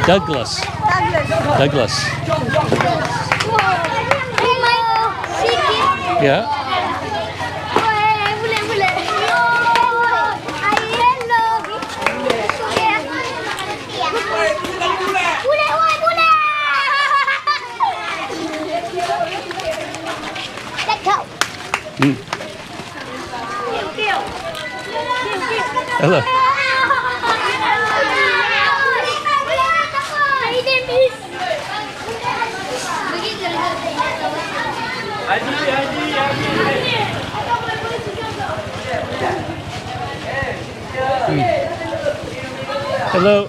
Douglas. Douglas. Yeah. Mm. Hello. Hello.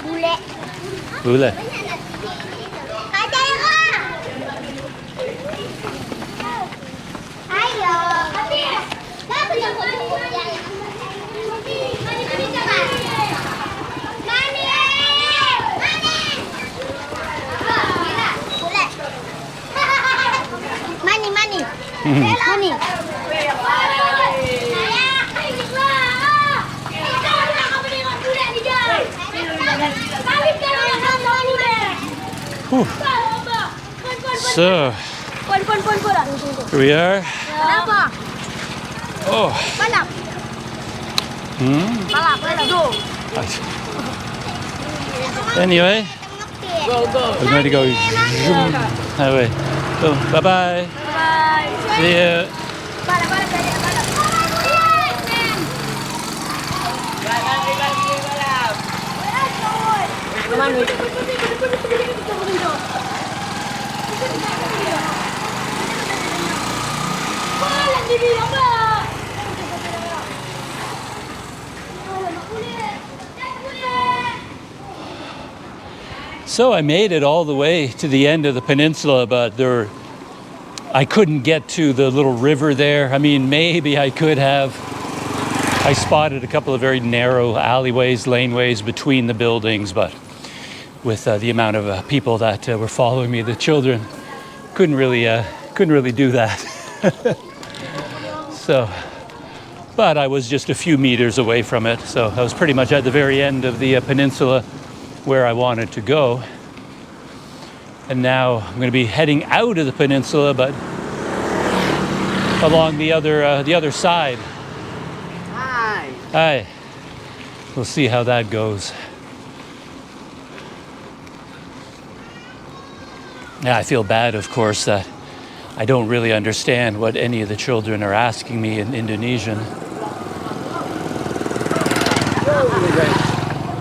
Bule. Bule. Ada yang ayo. Dapat yang mani. Mani jangan. Mani. Bule. Mani. Mani. Whew. So, here we are. Oh. Anyway, we're going to go zoom that way. So, bye-bye. See you. So I made it all the way to the end of the peninsula, but I couldn't get to the little river there. I mean, maybe I could have. I spotted a couple of very narrow alleyways, laneways between the buildings, but with the amount of people that were following me, the children couldn't really do that. So, but I was just a few meters away from it, so I was pretty much at the very end of the peninsula where I wanted to go. And now I'm going to be heading out of the peninsula, but along the other side. Hi. We'll see how that goes. Yeah, I feel bad, of course, that I don't really understand what any of the children are asking me in Indonesian.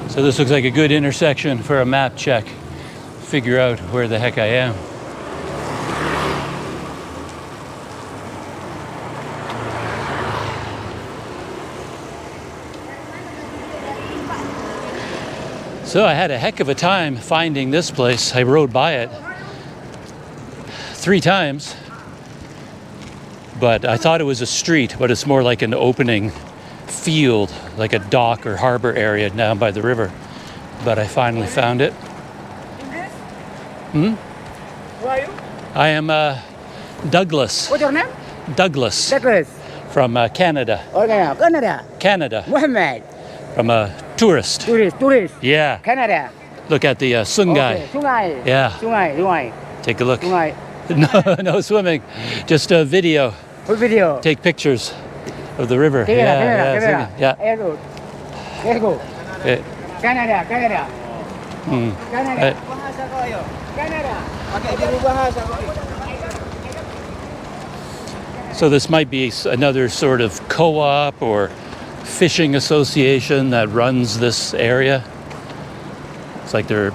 So this looks like a good intersection for a map check. Figure out where the heck I am. So I had a heck of a time finding this place. I rode by it 3 times, but I thought it was a street, but it's more like an opening field, like a dock or harbor area down by the river. But I finally found it. Who are you? I am Douglas. What's your name? Douglas Douglas. from Canada. Oh, yeah. Canada. Canada. Muhammad. From a tourist. Tourist. Yeah. Canada. Look at the sungai. Okay. Sungai. Yeah. Sungai. Take a look. Sungai. No swimming. Just a video. Full video. Take pictures of the river. Camera. Yeah. Airroad. Let's go. Yeah. Canada. Canada. Eh, Bahasa kau ayo. Canada. Pakai biru bahasa kau. So this might be another sort of co-op or fishing association that runs this area. It's like they're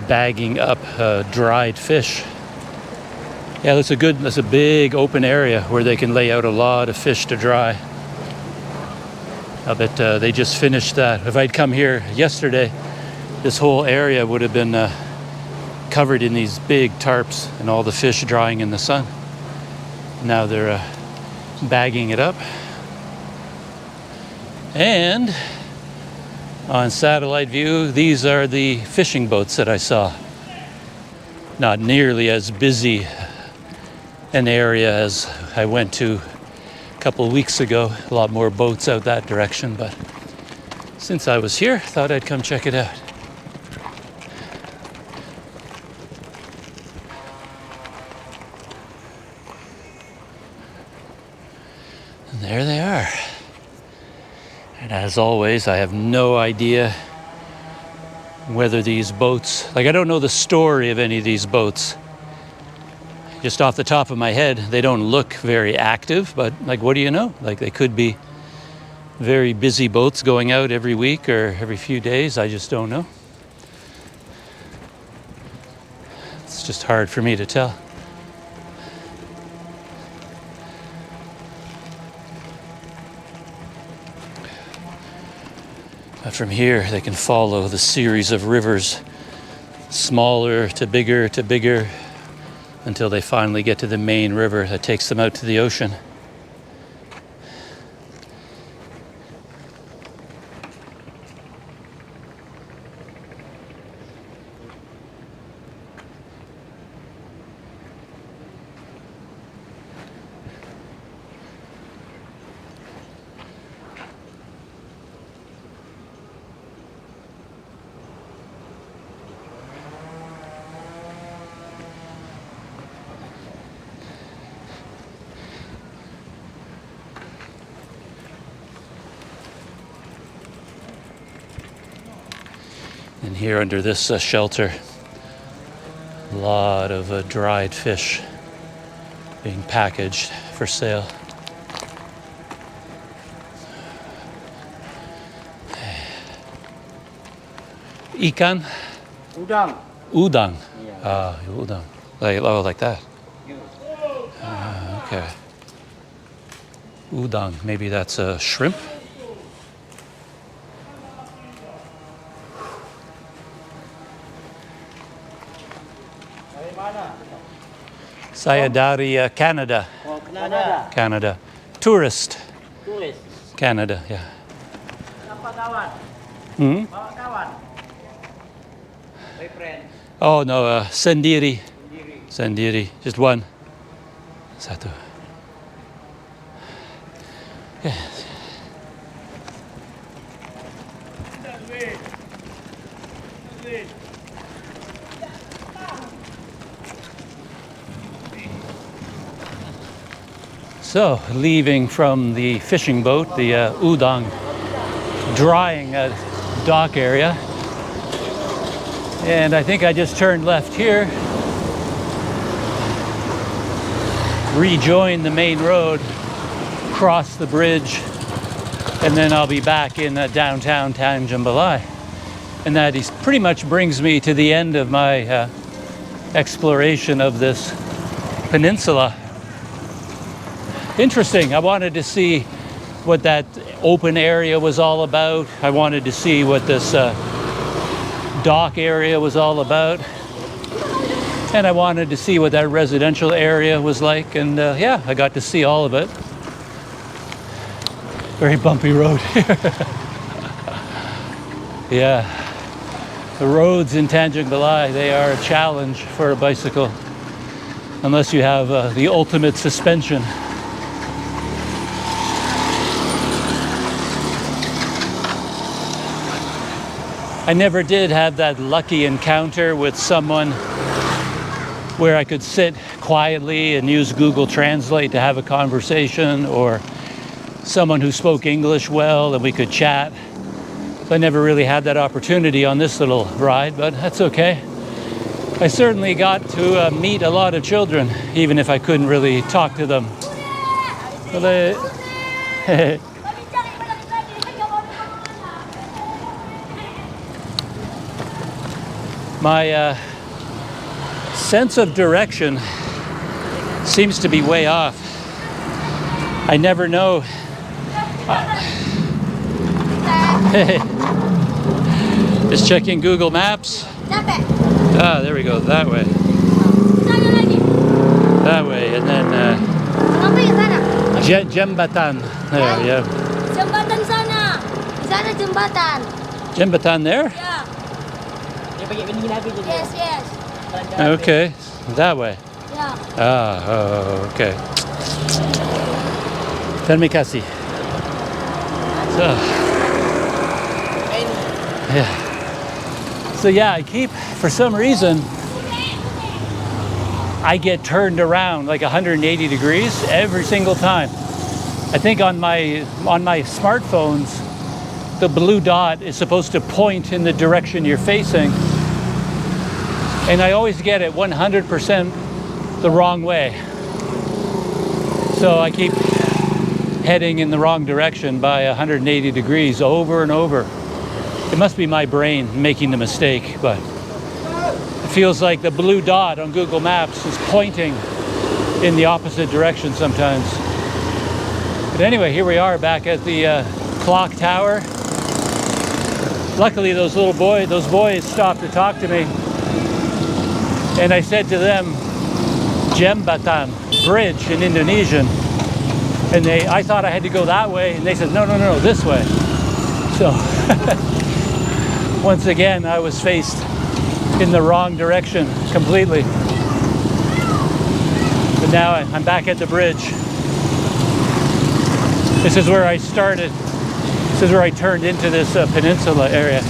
bagging up dried fish. Yeah, that's a big open area where they can lay out a lot of fish to dry. I bet they just finished that. If I'd come here yesterday, this whole area would have been covered in these big tarps and all the fish drying in the sun. Now they're bagging it up. And on satellite view, these are the fishing boats that I saw. Not nearly as busy an area as I went to a couple of weeks ago. A lot more boats out that direction, but since I was here, thought I'd come check it out. And there they are. And as always, I have no idea whether these boats, I don't know the story of any of these boats. Just off the top of my head, they don't look very active, but what do you know? They could be very busy boats going out every week or every few days. I just don't know. It's just hard for me to tell. But from here, they can follow the series of rivers, smaller to bigger, until they finally get to the main river that takes them out to the ocean. And here under this shelter, a lot of dried fish being packaged for sale. Ikan? Udang. Udang. Yeah. Ah, udang. Like that. Okay. Udang. Maybe that's a shrimp? Dari mana? Saya dari Canada. Oh, Kanada. Canada. Tourist. Tulis. Canada, yeah. Apa kawan? Hmm? Bawa kawan. Boyfriend. Oh no, sendiri. Sendiri. Sendiri. Just one. Satu. Yeah. So, leaving from the fishing boat, the Udang drying dock area. And I think I just turned left here, rejoin the main road, cross the bridge, and then I'll be back in downtown Tanjung Balai. And that pretty much brings me to the end of my exploration of this peninsula. Interesting. I wanted to see what that open area was all about. I wanted to see what this dock area was all about. And I wanted to see what that residential area was like. And yeah, I got to see all of it. Very bumpy road here. Yeah. The roads in Tanjung Balai, they are a challenge for a bicycle. Unless you have the ultimate suspension. I never did have that lucky encounter with someone where I could sit quietly and use Google Translate to have a conversation, or someone who spoke English well and we could chat. I never really had that opportunity on this little ride, but that's okay. I certainly got to meet a lot of children, even if I couldn't really talk to them. My sense of direction seems to be way off. I never know. Just checking Google Maps. Ah, there we go. That way. That way, and then jembatan. There, yeah. Jembatan sana. Sana jembatan. Jembatan there? Yeah. Yes, Yes. Okay, that way. Yeah. Ah, oh, okay. Terima kasih. So, yeah. So yeah, I keep, for some reason, I get turned around like 180 degrees every single time. I think on my smartphones, the blue dot is supposed to point in the direction you're facing. And I always get it 100% the wrong way. So I keep heading in the wrong direction by 180 degrees over and over. It must be my brain making the mistake, but it feels like the blue dot on Google Maps is pointing in the opposite direction sometimes. But anyway, here we are back at the clock tower. luckily those boys stopped to talk to me. And I said to them, Jembatan, bridge in Indonesian. And I thought I had to go that way, and they said, no, no, no, this way. So, once again, I was faced in the wrong direction completely. But now I'm back at the bridge. This is where I started. This is where I turned into this peninsula area.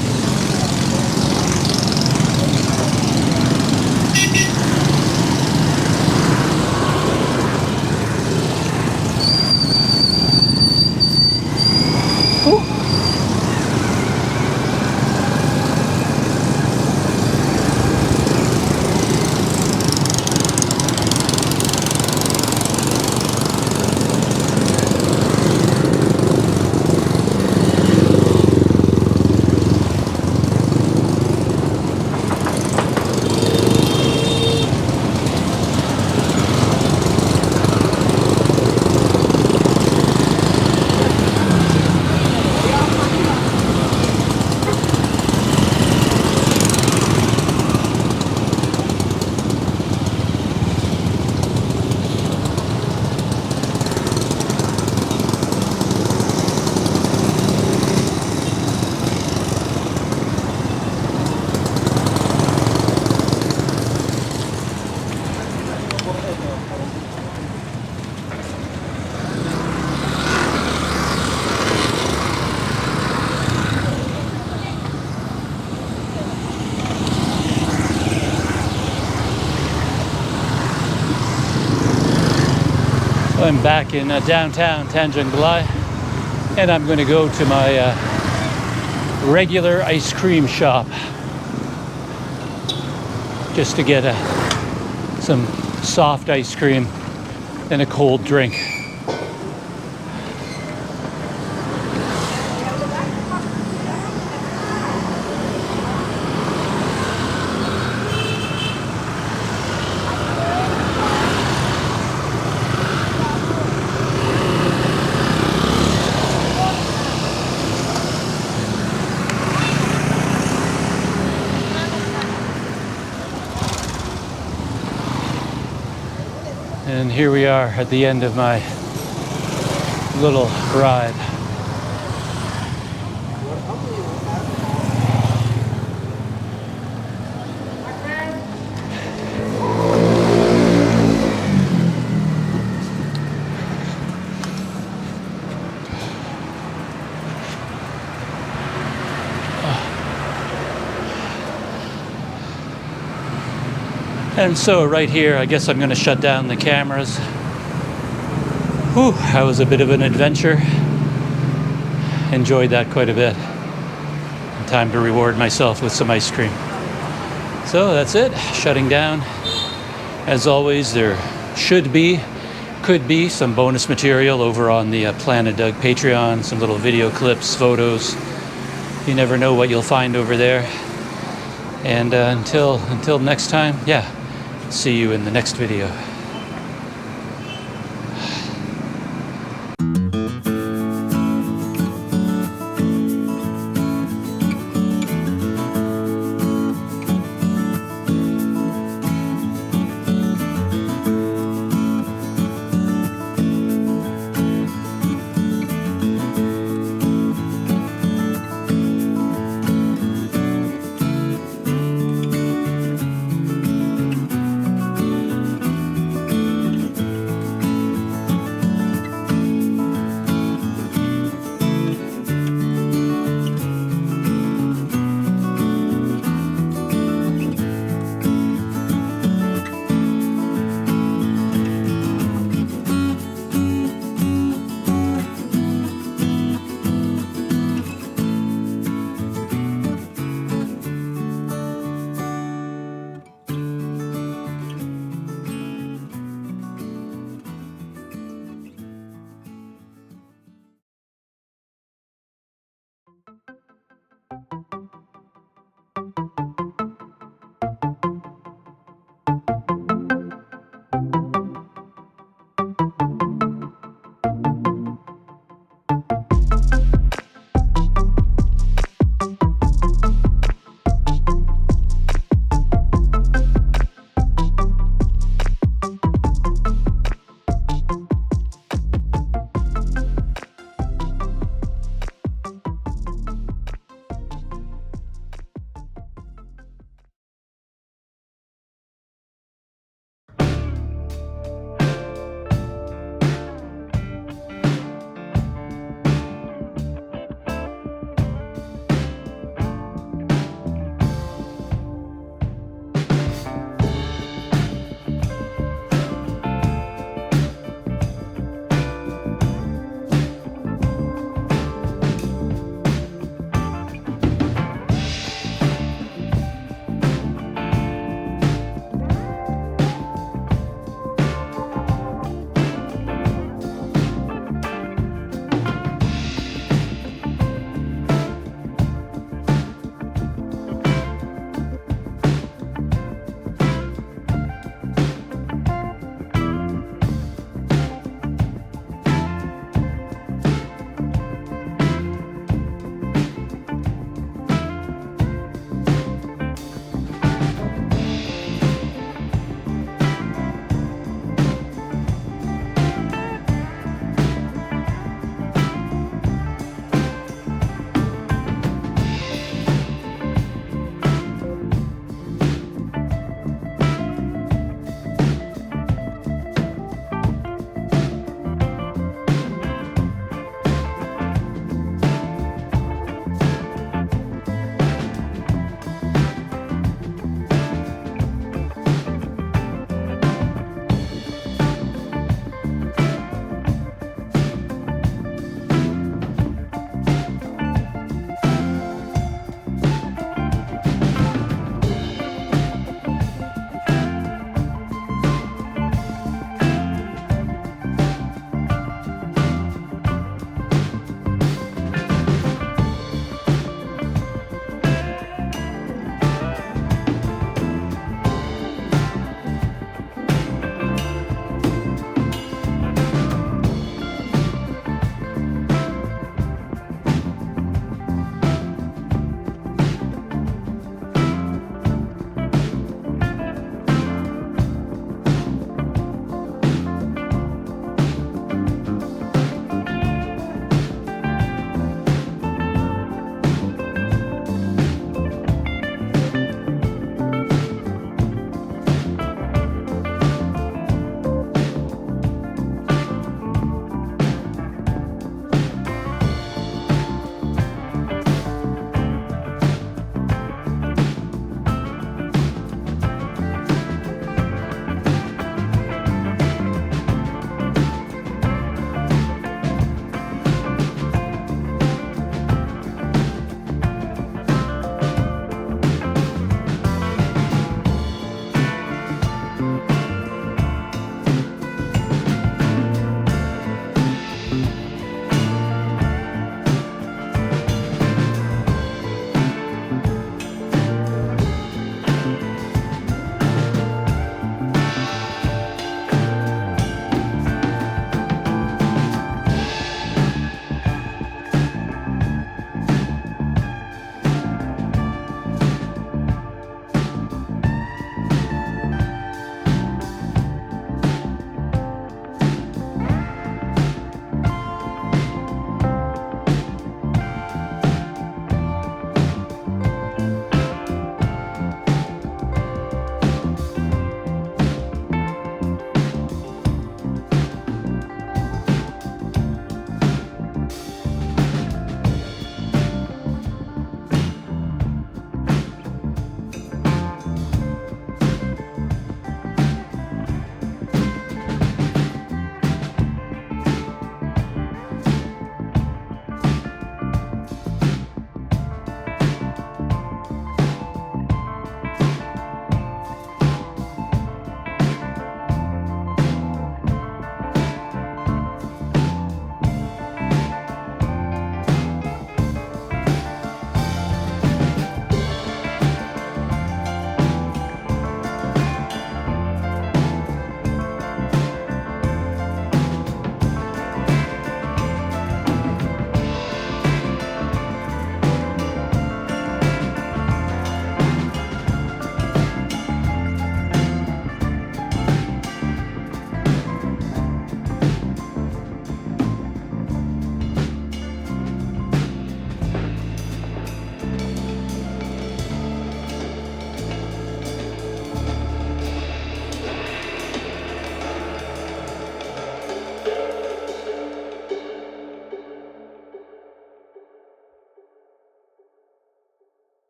I'm back in downtown Tanjung Balai, and I'm going to go to my regular ice cream shop just to get some soft ice cream and a cold drink. And here we are at the end of my little ride. And so right here, I guess I'm going to shut down the cameras. Whew, that was a bit of an adventure. Enjoyed that quite a bit. Time to reward myself with some ice cream. So that's it, shutting down. As always, there could be some bonus material over on the Planet Doug Patreon, some little video clips, photos. You never know what you'll find over there. And until next time, yeah. See you in the next video.